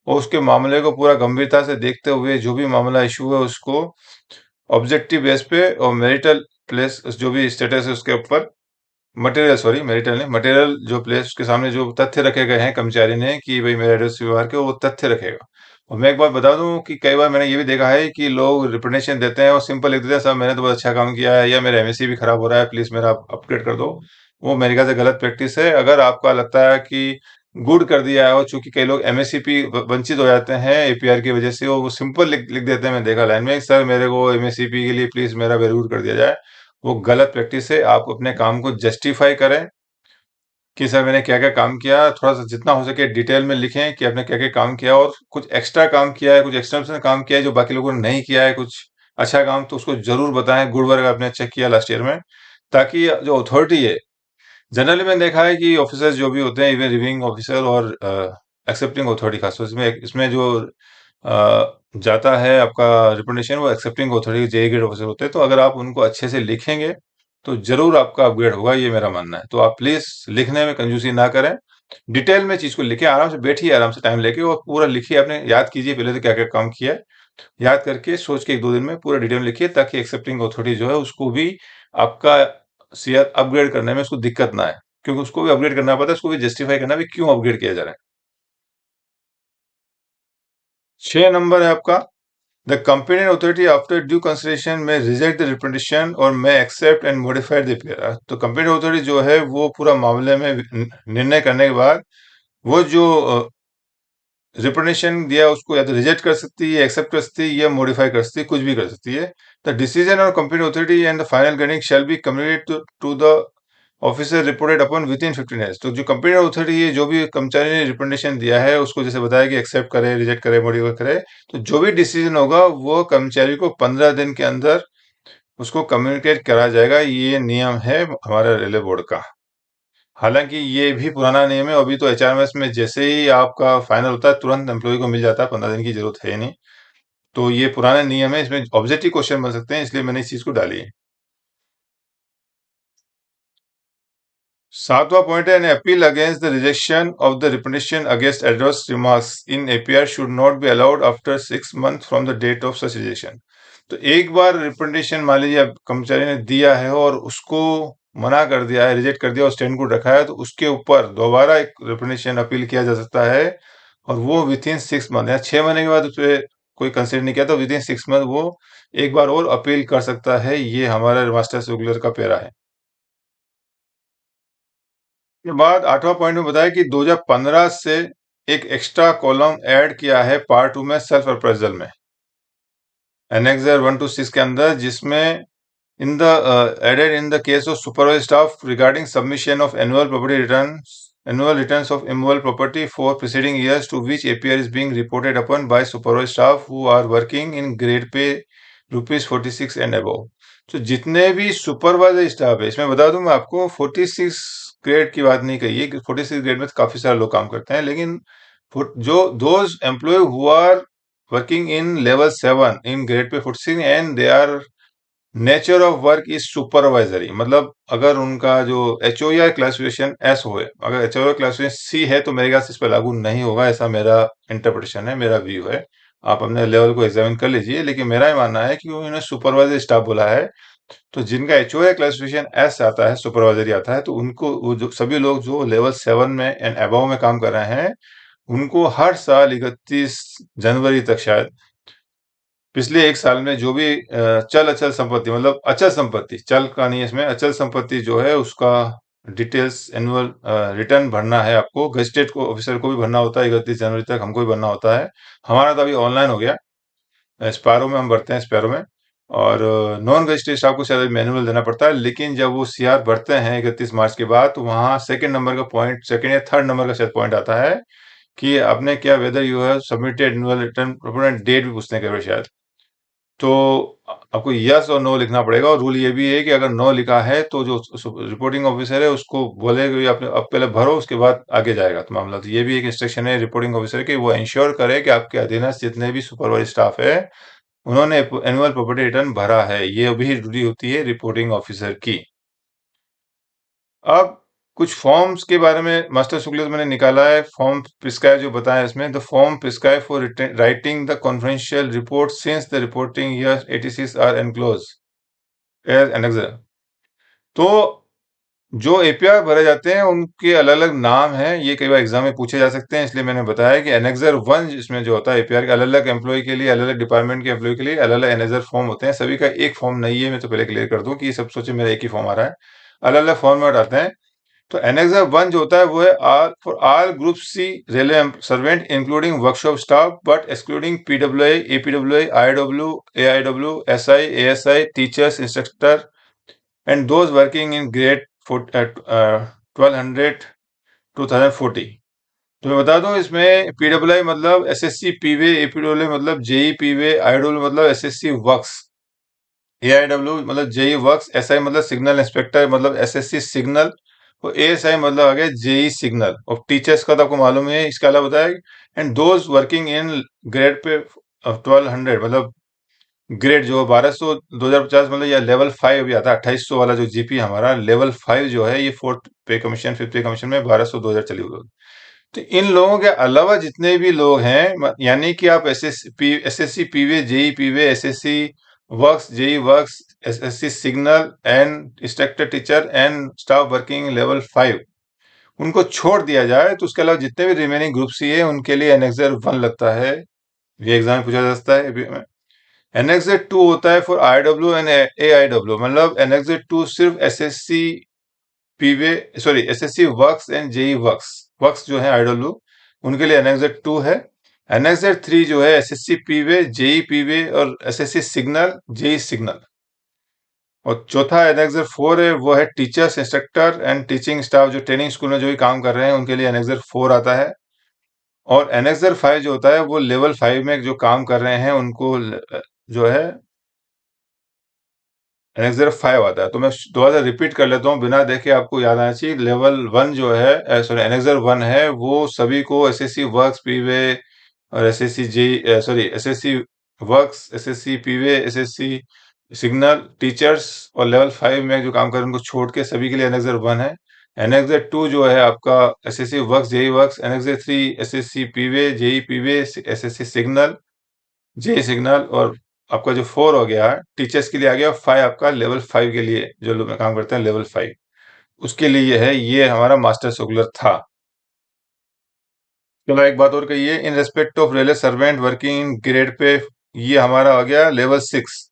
और उसके मामले को पूरा गंभीरता से देखते हुए जो भी मामला इशू है उसको ऑब्जेक्टिव बेस पे और मेरिटल प्लेस जो भी स्टेटस है उसके ऊपर, मटेरियल सॉरी मेरिटल नहीं, मटेरियल जो प्लेस के सामने जो तथ्य रखे गए हैं कर्मचारी ने कि भाई मेरे एड्रेस व्यवहार के, वो तथ्य रखेगा। और मैं एक बात बता दूं कि कई बार मैंने ये भी देखा है कि लोग रिप्रेजेंटेशन देते हैं और सिंपल लिख देते हैं सर मैंने तो बहुत अच्छा काम किया है, या मेरा एमएससी भी खराब हो रहा है, प्लीज मेरा अपग्रेड कर दो। वो मेरे ख्याल से गलत प्रैक्टिस है। अगर आपका लगता है कि गुड कर दिया है, और चूंकि कई लोग एमएससीपी वंचित हो जाते हैं एपीआर की वजह से, वो सिंपल लिख लिख देते हैं, मैं देखा लाइन में, सर मेरे को एमएससीपी के लिए प्लीज मेरा वेरी गुड कर दिया जाए। वो गलत प्रैक्टिस है। आप अपने काम को जस्टिफाई करें कि सर मैंने क्या क्या काम किया, थोड़ा सा जितना हो सके डिटेल में लिखें कि आपने क्या क्या काम किया, और कुछ एक्स्ट्रा काम किया है, कुछ एक्स्ट्रा काम किया है जो बाकी लोगों ने नहीं किया है, कुछ अच्छा काम, तो उसको जरूर बताएं, गुड वर्क आपने अच्छा किया लास्ट ईयर में, ताकि जो अथॉरिटी है, जनरली मैंने देखा है कि ऑफिसर्स जो भी होते हैं, इवन रिव्यूइंग ऑफिसर और एक्सेप्टिंग अथॉरिटी, खासतौर से इसमें इसमें जो जाता है आपका रिकमेंडेशन, वो एक्सेप्टिंग अथॉरिटी जे ग्रेड ऑफिसर होते हैं। तो अगर आप उनको अच्छे से लिखेंगे तो जरूर आपका अपग्रेड होगा, ये मेरा मानना है। तो आप प्लीज लिखने में कंजूसी ना करें, डिटेल में चीज को लिखिए, आराम से बैठिए, आराम से टाइम लेके और पूरा लिखिए, आपने याद कीजिए पहले तो क्या क्या काम किया है, याद करके सोच के एक दो दिन में पूरा डिटेल में लिखिए, ताकि एक्सेप्टिंग अथॉरिटी जो है उसको भी आपका सीआर अपग्रेड करने में उसको दिक्कत ना आए, क्योंकि उसको भी अपग्रेड करना पड़ता है, उसको भी जस्टिफाई करना भी क्यों अपग्रेड किया जा रहा है। 6 नंबर है आपका, the competent authority after due consideration may reject the representation or may accept and modify the pair. तो कंपेटेंट अथॉरिटी जो है वो पूरा मामले में निर्णय करने के बाद वो जो रिप्रेजेंटेशन दिया उसको या तो रिजेक्ट कर सकती है, एक्सेप्ट कर सकती है, या मॉडिफाई कर सकती है, कुछ भी कर सकती है। The decision of competent authority and the final grading shall be communicated to the officer reported upon within 15 days. तो जो कंपेटेंट अथॉरिटी है, जो भी कर्मचारी ने रिप्रेजेंटेशन दिया है उसको जैसे बताया कि एक्सेप्ट करे, रिजेक्ट करे, मॉडिफाई करे, तो जो भी डिसीजन होगा वो कर्मचारी को 15 दिन के अंदर उसको कम्युनिकेट करा जाएगा। ये नियम है हमारे रेलवे बोर्ड का। हालांकि ये भी पुराना नियम है, अभी तो एचआरएमएस में जैसे ही आपका फाइनल होता है तुरंत एम्प्लॉय को मिल जाता है, 15 दिन की जरूरत है नहीं। तो ये पुराना नियम है, इसमें ऑब्जेक्टिव क्वेश्चन बन सकते हैं, इसलिए मैंने इस चीज को डाली है। 7वां पॉइंट है, an appeal against the rejection of the representation against adverse remarks in APR should not be allowed after 6 month from the date of such rejection. तो एक बार रिप्रेजेंटेशन मान लीजिए आप कर्मचारी ने दिया है और उसको मना कर दिया है, रिजेक्ट कर दिया और स्टैंड को रखा है, तो उसके ऊपर दोबारा एक रिप्रेजेंटेशन अपील किया जा सकता है, और वो विद इन 6 मंथ या 6 महीने के बाद उसे कोई कंसिडर नहीं किया तो विद इन 6 मंथ वो एक बार और अपील कर सकता है। ये हमारा मास्टर सर्कुलर का पैरा है। के बाद 8वां पॉइंट में बताया कि 2015 से एक एक्स्ट्रा कॉलम ऐड किया है पार्ट 2 में सेल्फ अप्रेजल में, एनेक्सर 1 to 6 के अंदर, जिसमें in the added in the case of supervised staff regarding submission of annual returns of immovable property for preceding years to which APR is being reported upon by supervised staff who are working in grade pay ₹46 and above। तो जितने भी supervisor staff है, इसमें बता दूं मैं आपको, 46 grade की बात नहीं कही है, 46 ग्रेड में तो काफी सारे लोग काम करते हैं, लेकिन जो those employee who are working in level 7 in grade pay 46 and they are nature of work is supervisory, मतलब अगर उनका जो एचओआर क्लासिफिकेशन एस हो, अगर एचओआर क्लासिफिकेशन सी है तो मेरे ख्याल से इस पर लागू नहीं होगा, ऐसा मेरा इंटरप्रिटेशन है, मेरा व्यू है। आप अपने लेवल को एग्जामिन कर लीजिए, लेकिन मेरा ये मानना है कि उन्होंने सुपरवाइजर स्टाफ बोला है, तो जिनका एचओआर क्लासिफिकेशन एस आता है, सुपरवाइजरी आता है, तो उनको वो जो सभी लोग जो लेवल 7 में एंड अबव में काम कर रहे हैं, उनको हर साल 31 जनवरी तक शायद, पिछले एक साल में जो भी चल अचल संपत्ति, मतलब अचल संपत्ति, चल का नहीं है इसमें, अचल संपत्ति जो है उसका डिटेल्स एनुअल रिटर्न भरना है आपको। गजेटेड को ऑफिसर को भी भरना होता है 31 जनवरी तक, हमको भी भरना होता है। हमारा तो अभी ऑनलाइन हो गया, स्पैरो में हम भरते हैं, स्पैरो में। और नॉन गजेटेड स्टाफ को शायद मैनुअल देना पड़ता है, लेकिन जब वो सीआर भरते हैं 31 मार्च के बाद, तो वहाँ सेकंड नंबर का पॉइंट, सेकंड या थर्ड नंबर का शायद पॉइंट आता है कि आपने क्या, whether you have submitted annual return, date भी पूछते हैं कई बार शायद। तो आपको यस और नो लिखना पड़ेगा, और रूल ये भी है कि अगर नो लिखा है तो जो रिपोर्टिंग ऑफिसर है उसको बोलेगा कि आपने अब पहले भरो, उसके बाद आगे जाएगा तो मामला। तो ये भी एक इंस्ट्रक्शन है रिपोर्टिंग ऑफिसर की, वो इंश्योर करे कि आपके अधीनस्थ जितने भी सुपरवाइज स्टाफ है उन्होंने एनुअल प्रॉपर्टी रिटर्न भरा है। ये भी ड्यूटी होती है रिपोर्टिंग ऑफिसर की। अब कुछ फॉर्म्स के बारे में मास्टर शुक्ल मैंने निकाला है, फॉर्म प्रिस्क्राइब जो बताया इसमें, the form prescribe for writing the confidential report since the reporting year 86 are enclose as annexure. तो जो एपीआर भरे जाते हैं उनके अलग अलग नाम हैं, ये कई बार एग्जाम में पूछे जा सकते हैं, इसलिए मैंने बताया कि एनेक्सर 1 इसमें जो होता है एपीआर के अलग अलग एम्प्लॉय के लिए, अलग अलग डिपार्टमेंट के एम्प्लॉय के लिए अलग अलग एनेक्सर फॉर्म होते हैं। सभी का एक फॉर्म नहीं है, मैं तो पहले क्लियर कर दूं कि ये सब सोचे मेरा एक ही फॉर्म आ रहा है, अलग अलग फॉर्मेट आते हैं। तो एनेक्सर 1 जो होता है वो है for all group C railway servant including workshop staff but excluding PWI, APWI, IW, AIW, SI, ASI, teachers, instructor and those working in grade 1200 2040। तो मैं बता दूं, इसमें पीडब्ल्यूआई मतलब एसएससी पीवे, एपीडब्ल्यूआई मतलब जेई पीवे, आईडब्ल्यू मतलब एसएससी वर्क्स, एआईडब्ल्यू मतलब जेई वर्क्स, एसआई मतलब सिग्नल इंस्पेक्टर मतलब एसएससी सिग्नल, और एएसआई मतलब आ गया जेई सिग्नल। और टीचर्स का तो आपको मालूम है, इसके अलावा बताया। And those working in grade पे 1200 मतलब ग्रेड जो 1200 2050 मतलब या लेवल 5 अभी आता है 2800 वाला जो जीपी हमारा लेवल 5 जो है, ये फोर्थ पे कमीशन, फिफ्थ पे कमीशन में 1200 2000 चली हुई। तो इन लोगों के अलावा जितने भी लोग हैं, यानी कि आप SSC P way, JE P way, SSC works, JE works, SSC signal and instructor teacher and staff working level 5, उनको छोड़ दिया जाए तो उसके अलावा जितने भी रिमेनिंग ग्रुप सी है उनके लिए एनेक्सर 1 लगता है। ये एग्जाम में पूछा जा सकता है। एनेक्सर 2 होता है फॉर आईडब्ल्यू एंड एआईडब्ल्यू, मतलब एनेक्सर 2 सिर्फ SSC P way, sorry SSC works and JE works, works जो है आईडब्ल्यू, उनके लिए एनेक्सर 2 है। एनेक्सर 3 जो है एसएससी पीवे, जेई पीवे और एसएससी सिग्नल, जेई सिग्नल। और चौथा एनेक्सर 4 है, वो है teachers, instructor and teaching staff, जो ट्रेनिंग स्कूल में जो भी काम कर रहे हैं उनके लिए एनेक्सर 4 आता है। और एनेक्सर 5 जो होता है वो लेवल 5 में जो काम कर रहे हैं उनको जो है एनेक्सर 5 आता है। तो मैं दोबारा रिपीट कर लेता हूँ, बिना देखे आपको याद आना चाहिए। लेवल 1 जो है, सॉरी एनेक्सर 1 है, वो सभी को एसएससी वर्क्स पीवे और SSC J, sorry SSC works, SSC P way, SSC signal, teachers और लेवल 5 में जो काम कर रहे हैं उनको छोड़ के सभी के लिए एनेक्सर 1 है। एनेक्सर 2 जो है आपका SSC works, JE works, annexure 3 SSC P way, JE P way, SSC signal, J signal, और आपका जो 4 हो गया है टीचर्स के लिए आ गया, 5 आपका लेवल 5 के लिए जो लोग काम करते हैं लेवल 5, उसके लिए ये है। ये हमारा मास्टर सर्कुलर था। चलो एक बात और कहिए, in respect of railway servant working in grade पे, ये हमारा हो गया level 6,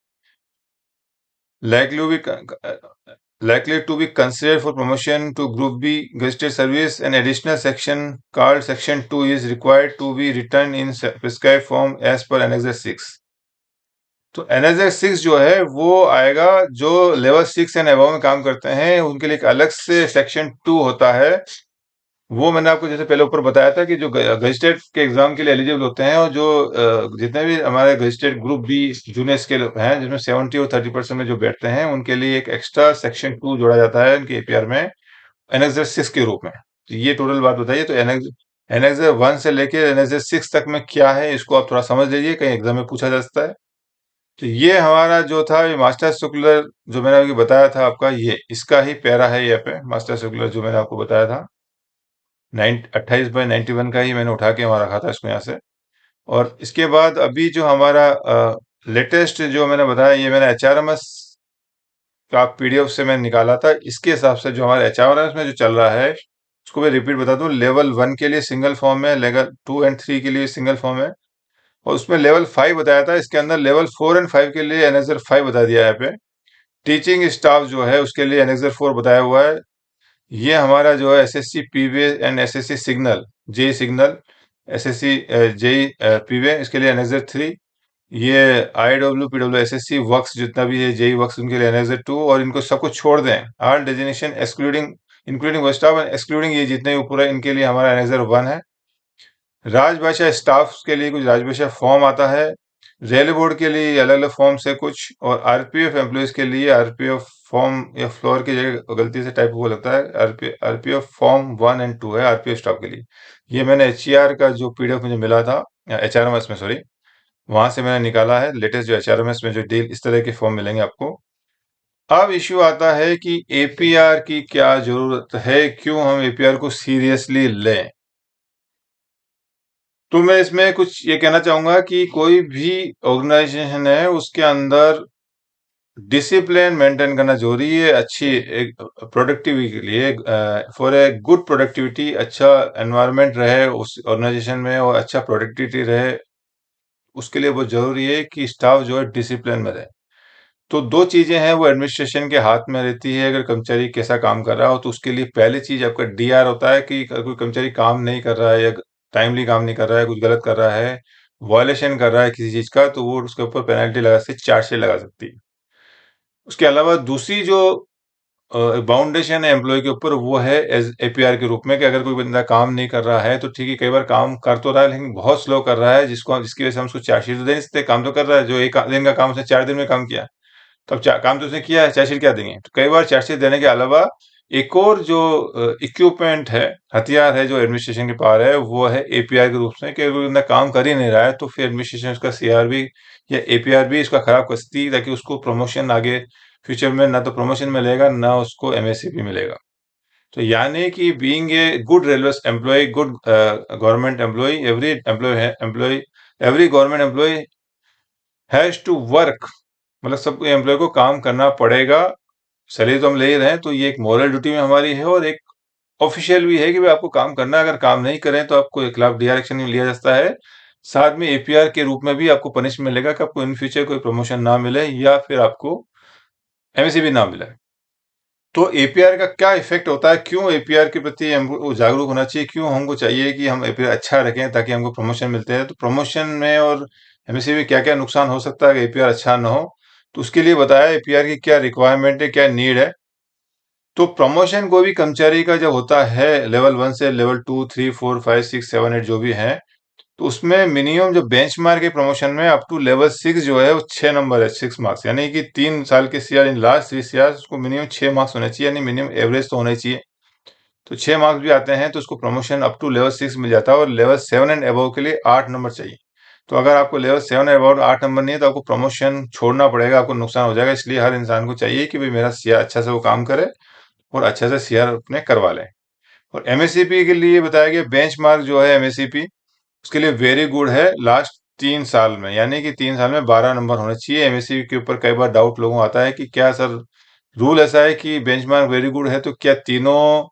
likely to be likely to be considered for promotion to group B gazetted service. An additional section called section 2 is required to be written in prescribed form as per annexure 6। तो NSS 6 जो है वो आएगा, जो level 6 and above में काम करते हैं उनके लिए एक अलग से सेक्शन 2 होता है। वो मैंने आपको जैसे पहले ऊपर बताया था कि जो गजिस्ट्रेट के एग्जाम के लिए एलिजिबल होते हैं, और जो जितने भी हमारे गजिस्ट्रेट ग्रुप बी जूनियर स्केल हैं जिसमें 70 और 30% में जो बैठते हैं, उनके लिए एक एक्स्ट्रा सेक्शन 2 जोड़ा जाता है उनके एपीआर में एनएक्सर 6 के रूप में। तो ये टोटल बात बताइए। तो एनएक्सर 1 से लेके एनएक्सर 6 तक में क्या है, इसको आप थोड़ा समझ लीजिए, कहीं एग्जाम में पूछा जा सकता है। तो ये हमारा जो था, ये मास्टर सर्कुलर जो मैंने आपको बताया था आपका, ये इसका ही पैरा है ये पे मास्टर सर्कुलर जो मैंने आपको बताया था। 28/91 का ही मैंने उठा के वहां रखा था इसको यहाँ से। और इसके बाद अभी जो हमारा लेटेस्ट जो मैंने बताया, ये मैंने एचआरएमएस का पीडीएफ से मैंने निकाला था। इसके हिसाब से जो हमारा एचआरएमएस में जो चल रहा है उसको मैं रिपीट बता दूं। लेवल 1 के लिए सिंगल फॉर्म है, लेवल 2 एंड 3 के लिए सिंगल फॉर्म है, और उसमें लेवल 5 बताया था। इसके अंदर लेवल 4 एंड 5 के लिए एनेक्सर 5 बता दिया है यहाँ पे। टीचिंग स्टाफ जो है उसके लिए एनेक्सर 4 बताया हुआ है। ये हमारा जो है SSC P way and SSC signal, J signal, SSC J P way, इसके लिए एनेक्सर 3। ये आईडब्ल्यू पीडब्ल्यू एसएससी वर्क्स जितना भी है, जेई वर्क्स, उनके लिए एनेक्सर 2। और इनको सबको छोड़ दें, ऑल डेजिग्नेशन एक्सक्लूडिंग इंक्लूडिंग वो स्टाफ एंड एक्सक्लूडिंग ये जितने भी पूरा, इनके लिए हमारा एनेक्सर 1 है। राजभाषा स्टाफ के लिए कुछ राजभाषा फॉर्म आता है। रेलवे बोर्ड के लिए अलग अलग फॉर्म्स है कुछ, और आरपीएफ एम्प्लॉयज के लिए आरपीएफ फॉर्म, या फ्लोर की जगह गलती से टाइप हो लगता है, आरपीएफ फॉर्म 1 एंड 2 है आरपीएफ स्टाफ के लिए। ये मैंने एचईआर का जो पीडीएफ मुझे मिला था, एचआरएमएस में, सॉरी, वहां से मैंने निकाला है लेटेस्ट जो एचआरएमएस में जो डील इस तरह के फॉर्म मिलेंगे आपको। अब इश्यू आता है कि एपीआर की क्या जरूरत है, क्यों हम एपीआर को सीरियसली लें। तो मैं इसमें कुछ ये कहना चाहूंगा कि कोई भी ऑर्गेनाइजेशन है उसके अंदर डिसिप्लिन मेंटेन करना जरूरी है, अच्छी एक प्रोडक्टिविटी के लिए, फॉर ए गुड प्रोडक्टिविटी, अच्छा एनवायरनमेंट रहे उस ऑर्गेनाइजेशन में और अच्छा प्रोडक्टिविटी रहे, उसके लिए बहुत जरूरी है कि स्टाफ जो है डिसिप्लिन में रहे। तो 2 चीज़ें हैं वो एडमिनिस्ट्रेशन के हाथ में रहती है, अगर कर्मचारी कैसा काम कर रहा हो तो उसके लिए पहली चीज़ आपका डीआर होता है कि अगर कोई कर्मचारी काम नहीं कर रहा है या टाइमली काम नहीं कर रहा है, कुछ गलत कर रहा है, वायलेशन कर रहा है किसी चीज़ का, तो वो उसके ऊपर पेनल्टी लगा सकती है, चार्जशीट लगा सकती है। उसके अलावा दूसरी जो बाउंडेशन है एम्प्लॉय के ऊपर वो है एज एपीआर के रूप में कि अगर कोई बंदा काम नहीं कर रहा है तो ठीक है, कई बार काम कर तो रहा है लेकिन बहुत स्लो कर रहा है, जिसकी वजह से हम उसको चार्जशीट तो दे नहीं सकते। काम तो कर रहा है, जो 1 दिन का काम उसने 4 दिन में काम किया, तो अब काम तो उसने किया है, चार्जशीट क्या देंगे? तो कई बार चार्जशीट देने के अलावा एक और जो इक्विपमेंट है, हथियार है जो एडमिनिस्ट्रेशन के पास है, वो है एपीआर के रूप में कि अगर कोई बंदा काम कर ही नहीं रहा है तो फिर एडमिनिस्ट्रेशन उसका सीआरबी या एपीआर भी इसका खराब कर सकती है, ताकि उसको प्रमोशन आगे फ्यूचर में ना तो प्रमोशन मिलेगा ना उसको एमएससीपी मिलेगा। तो यानी कि being a good railway employee, good government employee, every government employee has to work, मतलब सब एम्प्लॉय को काम करना पड़ेगा। सैलरी तो हम ले ही रहे हैं, तो ये एक मॉरल ड्यूटी में हमारी है और एक ऑफिशियल भी है कि भाई आपको काम करना है। अगर काम नहीं करें तो आपको एक खिलाफ डीआर एक्शन लिया जा सकता है। साथ में एपीआर के रूप में भी आपको पनिशमेंट मिलेगा कि आपको इन फ्यूचर कोई प्रमोशन ना मिले या फिर आपको एमएससी भी ना मिले। तो एपीआर का क्या इफेक्ट होता है, क्यों एपीआर के प्रति हमको जागरूक होना चाहिए, क्यों हमको चाहिए कि हम एपीआर अच्छा रखें ताकि हमको प्रमोशन मिलते हैं। तो प्रमोशन में और एमएससी में क्या क्या नुकसान हो सकता है अगर एपीआर अच्छा ना हो, तो उसके लिए बताया एपीआर की क्या रिक्वायरमेंट है, क्या नीड है। तो प्रमोशन कोई भी कर्मचारी का जब होता है लेवल 1 से लेवल 2, 3, 4, 5, 6, 7, 8 जो भी है, तो उसमें मिनिमम जो बेंचमार्क है प्रमोशन में अप टू लेवल 6 जो है वो 6 नंबर है, 6 मार्क्स, यानी कि 3 साल के सीआर इन लास्ट 3 सीआर उसको मिनिमम 6 मार्क्स होने चाहिए, यानी मिनिमम एवरेज तो होना चाहिए। तो 6 मार्क्स भी आते हैं तो उसको प्रमोशन अप टू लेवल 6 मिल जाता है, और लेवल 7 एंड अबव के लिए 8 नंबर चाहिए। तो अगर आपको लेवल 7 एंड अबव 8 नंबर नहीं है तो आपको प्रमोशन छोड़ना पड़ेगा, आपको नुकसान हो जाएगा। इसलिए हर इंसान को चाहिए कि भाई मेरा सीआर अच्छा से वो काम करे और अच्छे से सीआर अपने करवा लें। और एमएससीपी के लिए बताया गया बेंचमार्क जो है एमएससीपी, उसके लिए वेरी गुड है लास्ट 3 साल में, यानी कि 3 साल में 12 नंबर होने चाहिए। एमएससीपी के ऊपर कई बार डाउट लोगों को आता है कि क्या सर रूल ऐसा है कि बेंचमार्क वेरी गुड है तो क्या तीनों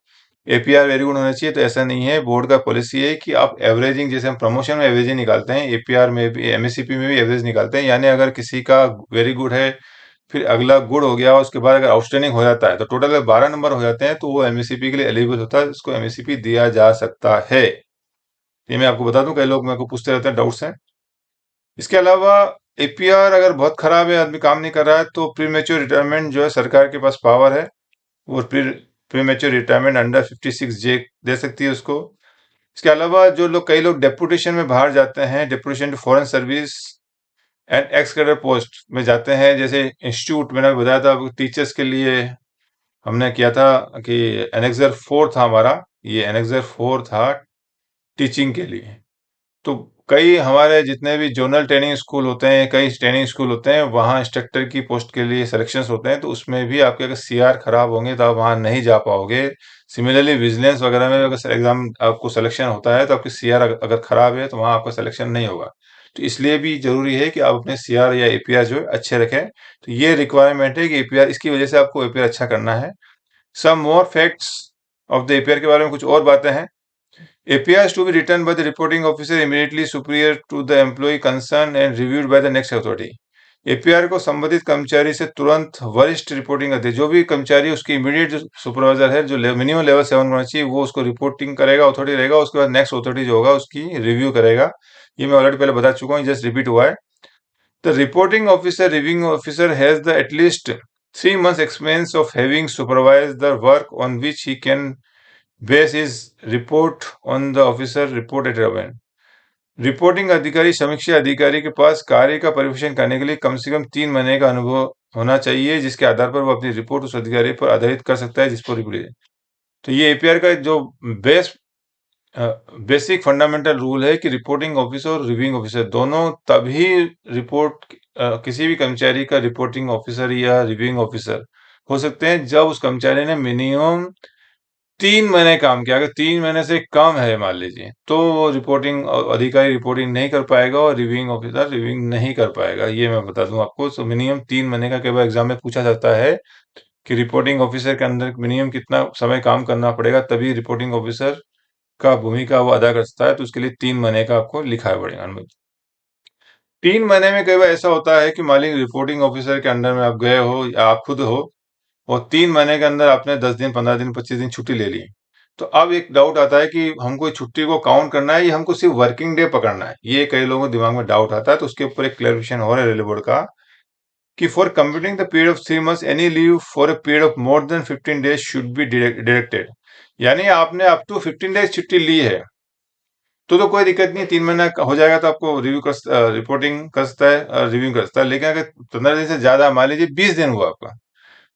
एपीआर वेरी गुड होना चाहिए? तो ऐसा नहीं है। बोर्ड का पॉलिसी है कि आप एवरेजिंग, जैसे हम प्रमोशन में एवरेजिंग निकालते हैं, एपीआर में भी एमएससीपी में भी एवरेज निकालते हैं। यानी अगर किसी का वेरी गुड है, फिर अगला गुड हो गया, उसके बाद अगर आउटस्टैंडिंग हो जाता है तो टोटल अगर 12 नंबर हो जाते हैं तो वो एमएससीपी के लिए एलिजिबल होता है, उसको एमएससीपी दिया जा सकता है। ये मैं आपको बता दूं, कई लोग मेरे को पूछते रहते हैं, डाउट्स हैं। इसके अलावा एपीआर अगर बहुत खराब है, आदमी काम नहीं कर रहा है, तो प्रीमेच्योर रिटायरमेंट जो है सरकार के पास पावर है, वो प्रीमेच्योर रिटायरमेंट अंडर 56J दे सकती है उसको। इसके अलावा जो लोग, कई लोग डेपुटेशन में बाहर जाते हैं, deputation to foreign service and ex cadre post में जाते हैं, जैसे इंस्टीट्यूट मैंने बताया था टीचर्स के लिए हमने किया था कि एनेक्सर 4 था हमारा, ये एनेक्सर 4 था टीचिंग के लिए। तो कई हमारे जितने भी जोनल ट्रेनिंग स्कूल होते हैं, कई ट्रेनिंग स्कूल होते हैं, वहाँ इंस्ट्रक्टर की पोस्ट के लिए सिलेक्शंस होते हैं, तो उसमें भी आपके अगर सीआर खराब होंगे तो आप वहाँ नहीं जा पाओगे। सिमिलरली विजिलेंस वगैरह में अगर एग्जाम आपको सिलेक्शन होता है तो आपकी सीआर अगर खराब है तो वहाँ आपका सिलेक्शन नहीं होगा। तो इसलिए भी जरूरी है कि आप अपने सीआर या एपीआर जो है अच्छे रखें। तो ये रिक्वायरमेंट है कि एपीआर, इसकी वजह से आपको एपीआर अच्छा करना है। Some more facts of the APR के बारे में कुछ और बातें हैं। APIs to be written by the reporting officer immediately superior to the employee concerned and reviewed by the next authority. APR को संबंधित कर्मचारी से तुरंत वरिष्ठ रिपोर्टिंग करते, जो भी कर्मचारी उसकी इमीडिएट जो सुपरवाइजर है, जो मिनिमम लेवल 7 होना चाहिए, वो उसको रिपोर्टिंग करेगा, अथॉरिटी रहेगा। उसके बाद नेक्स्ट अथॉरिटी जो होगा उसकी रिव्यू करेगा। ये मैं ऑलरेडी पहले बता चुका हूँ, जस्ट रिपीट हुआ है। The reporting officer, reviewing officer has the at least 3 months experience of having supervised the work on which he can base is report on the officer report at रवेन। रिपोर्टिंग अधिकारी, समीक्षा अधिकारी के पास कार्य का परिवेशन करने के लिए कम से कम 3 महीने का अनुभव होना चाहिए, जिसके आधार पर वो अपनी रिपोर्ट उस अधिकारी पर आधारित कर सकता है जिस पर रिपोर्ट। तो ये एपीआर का जो बेस बेसिक फंडामेंटल रूल है कि रिपोर्टिंग ऑफिसर और रिव्यूइंग ऑफिसर दोनों तभी रिपोर्ट, किसी भी कर्मचारी का रिपोर्टिंग ऑफिसर या रिव्यूइंग ऑफिसर हो सकते हैं जब उस कर्मचारी ने मिनिमम 3 महीने काम किया। अगर 3 महीने से कम है मान लीजिए, तो वो रिपोर्टिंग अधिकारी रिपोर्टिंग नहीं कर पाएगा और रिव्यूइंग ऑफिसर रिव्यूइंग नहीं कर पाएगा। ये मैं बता दूं आपको। तो मिनिमम 3 महीने का कई बार एग्जाम में पूछा जाता है कि रिपोर्टिंग ऑफिसर के अंदर मिनिमम कितना समय काम करना पड़ेगा तभी रिपोर्टिंग ऑफिसर का भूमिका वो अदा कर सकता है। तो उसके लिए 3 महीने का आपको लिखा पड़ेगा। 3 महीने में कई बार ऐसा होता है कि मान लीजिए रिपोर्टिंग ऑफिसर के अंडर में आप गए हो या आप खुद हो और 3 महीने के अंदर आपने 10 दिन, 15 दिन, 25 दिन छुट्टी ले ली। तो अब एक डाउट आता है कि हमको इस छुट्टी को काउंट करना है या हमको सिर्फ वर्किंग डे पकड़ना है? ये कई लोगों के दिमाग में डाउट आता है, तो उसके ऊपर एक क्लैरिफिकेशन हो रहा है रेलवे बोर्ड का कि for completing the period of 3 months any leave for a period of more than 15 days should be deducted. यानी आपने अप टू 15 डेज छुट्टी ली है तो कोई दिक्कत नहीं है, 3 महीना हो जाएगा तो आपको रिपोर्टिंग कर सकता है, रिव्यू कर सकता है। लेकिन अगर 15 दिन से ज्यादा, मान लीजिए 20 दिन हुआ आपका,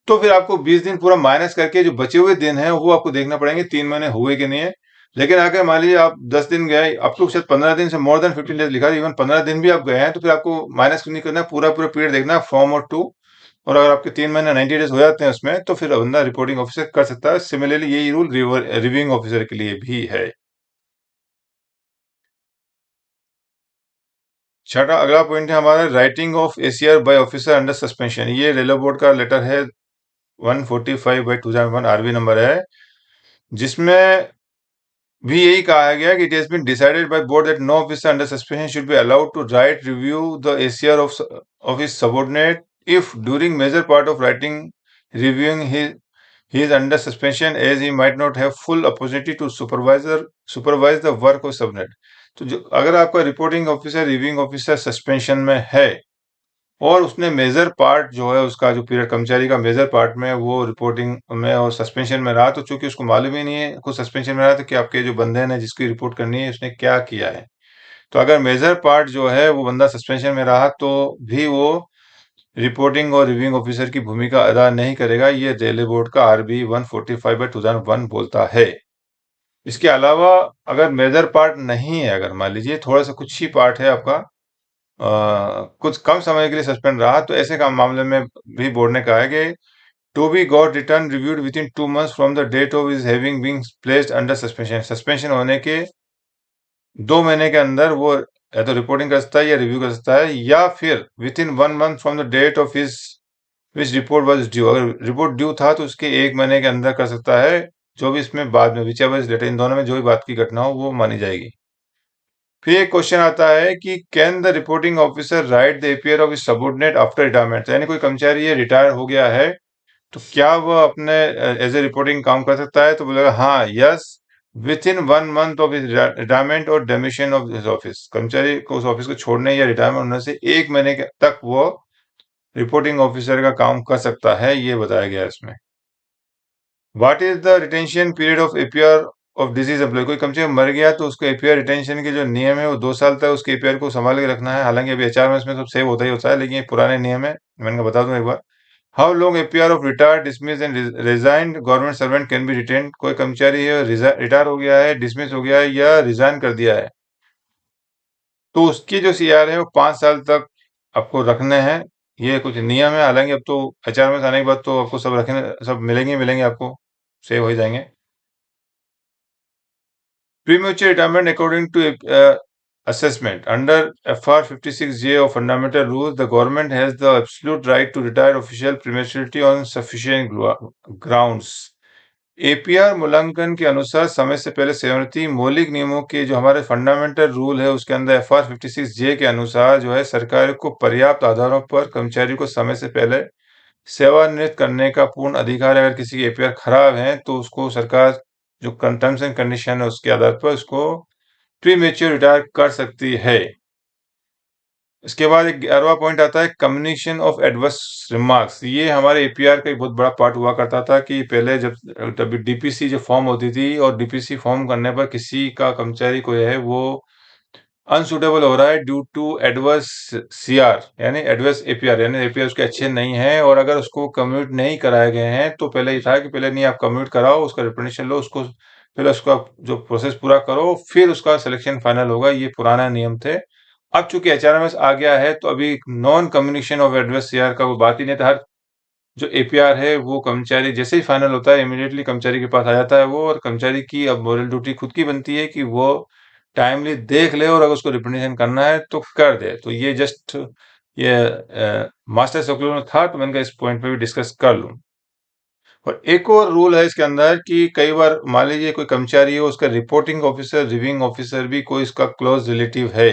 तो फिर आपको 20 दिन पूरा माइनस करके जो बचे हुए दिन हैं वो आपको देखना पड़ेंगे 3 महीने हुए कि नहीं है। लेकिन अगर मान लीजिए आप 10 दिन गए, अप टू शायद 15 दिन से मोर देन 15 डेज लिखा है, इवन 15 दिन भी आप गए हैं तो फिर आपको माइनस नहीं करना है, पूरा पूरा पीरियड देखना है फ्रॉम और टू। और अगर आपके 3 महीने 90 डेज हो जाते हैं उसमें, तो फिर बंदा रिपोर्टिंग ऑफिसर कर सकता है। सिमिलरली यही रूल रिव्यूइंग ऑफिसर के लिए भी है। छठा अगला पॉइंट है हमारा writing of ACR by officer under suspension. ये रेलवे बोर्ड का लेटर है 145/2001 आरबी नंबर है, जिसमें भी यही कहा गया कि it has been decided by board that no officer under suspension should be allowed to write review the ACR of his subordinate if during major part of writing reviewing he is under suspension as he might not have full opportunity to supervise the work of subordinate। तो जो अगर आपका reporting officer reviewing officer suspension में है और उसने major part जो है उसका जो पीरियड कर्मचारी का मेजर पार्ट में वो रिपोर्टिंग में और सस्पेंशन में रहा, तो चूंकि उसको मालूम ही नहीं है कुछ सस्पेंशन में रहा तो कि आपके जो बंदे ने जिसकी रिपोर्ट करनी है उसने क्या किया है। तो अगर मेजर पार्ट जो है वो बंदा सस्पेंशन में रहा तो भी वो रिपोर्टिंग और रिव्यूइंग ऑफिसर की भूमिका अदा नहीं करेगा। ये रेलवे बोर्ड का आरबी 145/2001 बोलता है। इसके अलावा अगर मेजर पार्ट नहीं है, अगर मान लीजिए थोड़ा सा कुछ ही पार्ट है आपका, कुछ कम समय के लिए सस्पेंड रहा, तो ऐसे का मामले में भी बोर्ड ने कहा है कि to be got return reviewed within 2 months from the date of is having been placed under suspension. Suspension होने के 2 महीने के अंदर वो या तो रिपोर्टिंग कर सकता है या रिव्यू कर सकता है, या फिर within 1 month from the date of his which report was due. अगर रिपोर्ट ड्यू था तो उसके 1 महीने के अंदर कर सकता है। जो भी इसमें बाद में विच एवर इज लेटर, इन दोनों में जो भी बात की घटना हो वो मानी जाएगी। फिर एक क्वेश्चन आता है कि can the reporting officer right the APR of his subordinate after retirement. यानी कोई कर्मचारी ये रिटायर हो गया है तो क्या वह अपने एज ए रिपोर्टिंग काम कर सकता है? तो बोलेगा हाँ, yes, with in 1 month of his retirement और डेमिशन ऑफ हिज ऑफिस। कर्मचारी को उस ऑफिस को छोड़ने या रिटायरमेंट होने से 1 महीने तक वो रिपोर्टिंग ऑफिसर का काम कर सकता है, ये बताया गया है इसमें। What is the retention period of APR of deceased employee. कोई कर्मचारी मर गया तो उसको एपीआर रिटेंशन के जो नियम है वो 2 साल तक उसके एपीआर को संभाल के रखना है। हालांकि अभी एचआर में इसमें सब सेव होता ही होता है, लेकिन ये पुराने नियम है, मैंने कहा बता दूं एक बार। How long APR of retired dismissed and resigned government servant can be retain. कोई कर्मचारी है रिटायर हो गया है, डिसमिस हो गया है या रिजाइन कर दिया है, तो उसकी जो सीआर है वो 5 साल तक आपको रखने हैं। ये कुछ नियम है, हालांकि अब तो एचआर में आने के बाद तो आपको सब रखने, सब मिलेंगे आपको, सेव हो जाएंगे। Premature retirement according to assessment. Under FR 56J of Fundamental Rules, the government has the absolute right to retire official prematurity on sufficient grounds. APR मूल्यांकन के अनुसार समय से पहले सेवानिवृत्ति मौलिक नियमों के जो हमारे फंडामेंटल रूल है उसके अंदर FR 56J के अनुसार जो है सरकार को पर्याप्त आधारों पर कर्मचारी को समय से पहले सेवानिवृत्त करने का पूर्ण अधिकार है। अगर किसी की एपीआर खराब है तो उसको सरकार जो टर्म्स एंड कंडीशन है उसके आधार पर उसको प्रीमेच्योर रिटायर कर सकती है। इसके बाद एक 11वां पॉइंट आता है कम्युनिकेशन ऑफ एडवर्स रिमार्क्स। ये हमारे एपीआर का एक बहुत बड़ा पार्ट हुआ करता था कि पहले जब डीपीसी जो फॉर्म होती थी और डीपीसी फॉर्म करने पर किसी का कर्मचारी को है वो अनसुटेबल हो रहा है ड्यू टू एडवर्स सीआर, यानी एडवर्स एपीआर, यानी एपीआर उसके अच्छे नहीं है और अगर उसको कम्यूट नहीं कराए गए हैं तो पहले ये था कि पहले नहीं आप कम्यूट कराओ, उसका रिप्रेजेंटेशन लो, उसको पहले उसका जो प्रोसेस पूरा करो फिर उसका सिलेक्शन फाइनल होगा। ये पुराना नियम थे। अब चूंकि एचआरएमएस आ गया है तो अभी non communication of adverse CR का वो बात ही नहीं था। हर जो एपीआर है वो कर्मचारी जैसे ही फाइनल होता है इमीडिएटली कर्मचारी के पास आ जाता है वो, और कर्मचारी की अब मोरल ड्यूटी खुद की बनती है कि वो टाइमली देख ले और अगर उसको रिप्रेजेंटेशन करना है तो कर दे। तो ये जस्ट ये मास्टर सर्कुलर में था तो मैंने कहा इस पॉइंट पे भी डिस्कस कर लूं। और एक और रूल है इसके अंदर कि कई बार मान लीजिए कोई कर्मचारी हो, उसका रिपोर्टिंग ऑफिसर रिव्यूइंग ऑफिसर भी कोई इसका क्लोज रिलेटिव है,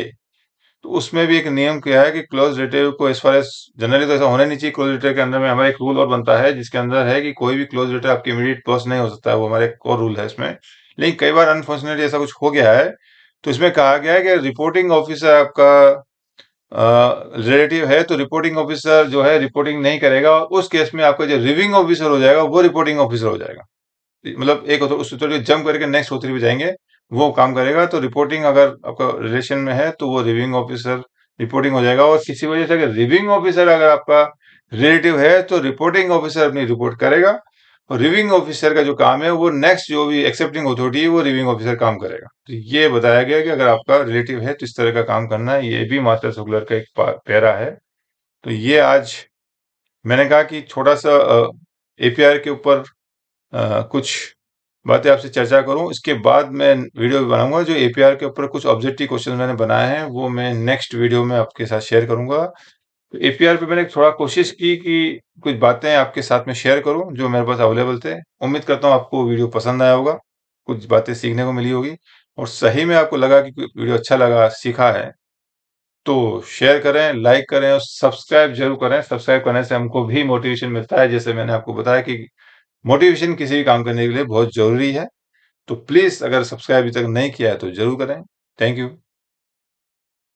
तो उसमें भी एक नियम किया है कि क्लोज रिलेटिव को, एज फार एज जनरली तो ऐसा होना नहीं चाहिए। क्लोज रिलेटिव के अंदर में हमारा एक रूल और बनता है, जिसके अंदर है कि कोई भी क्लोज रिलेटिव आपके इमीडिएट क्लोज नहीं हो सकता है, वो हमारे एक और रूल है इसमें। लेकिन कई बार अनफॉर्चुनेटली ऐसा कुछ हो गया है, तो इसमें कहा गया है कि रिपोर्टिंग ऑफिसर आपका रिलेटिव है, तो रिपोर्टिंग ऑफिसर जो है रिपोर्टिंग नहीं करेगा, और उस केस में आपका जो रिविंग ऑफिसर हो जाएगा वो रिपोर्टिंग ऑफिसर हो जाएगा। मतलब एक उस अथॉरिटी जंप करके नेक्स्ट अथॉरिटी पे जाएंगे, वो काम करेगा। तो रिपोर्टिंग अगर आपका रिलेशन में है तो वो रिविंग ऑफिसर रिपोर्टिंग हो जाएगा, और किसी वजह से अगर रिविंग ऑफिसर अगर आपका रिलेटिव है तो रिपोर्टिंग ऑफिसर अपनी रिपोर्ट करेगा, और रिविंग ऑफिसर का जो काम है वो नेक्स्ट जो भी एक्सेप्टिंग अथॉरिटी है वो रिविंग ऑफिसर काम करेगा। तो ये बताया गया कि अगर आपका रिलेटिव है तो इस तरह का काम करना है। ये भी मास्टर सर्कुलर का एक पैरा है। तो ये आज मैंने कहा कि छोटा सा एपीआर के ऊपर कुछ बातें आपसे चर्चा करूं। इसके बाद मैं वीडियो भी बनाऊंगा, जो एपीआर के ऊपर कुछ ऑब्जेक्टिव क्वेश्चन मैंने बनाए हैं वो मैं नेक्स्ट वीडियो में आपके साथ शेयर करूंगा। तो एपीआर पे मैंने थोड़ा कोशिश की कि कुछ बातें आपके साथ में शेयर करूं जो मेरे पास अवेलेबल थे। उम्मीद करता हूं आपको वीडियो पसंद आया होगा, कुछ बातें सीखने को मिली होगी, और सही में आपको लगा कि वीडियो अच्छा लगा, सीखा है, तो शेयर करें, लाइक करें और सब्सक्राइब जरूर करें। सब्सक्राइब करने से हमको भी मोटिवेशन मिलता है, जैसे मैंने आपको बताया कि मोटिवेशन किसी भी काम करने के लिए बहुत जरूरी है। तो प्लीज अगर सब्सक्राइब अभी तक नहीं किया है तो जरूर करें। Thank you.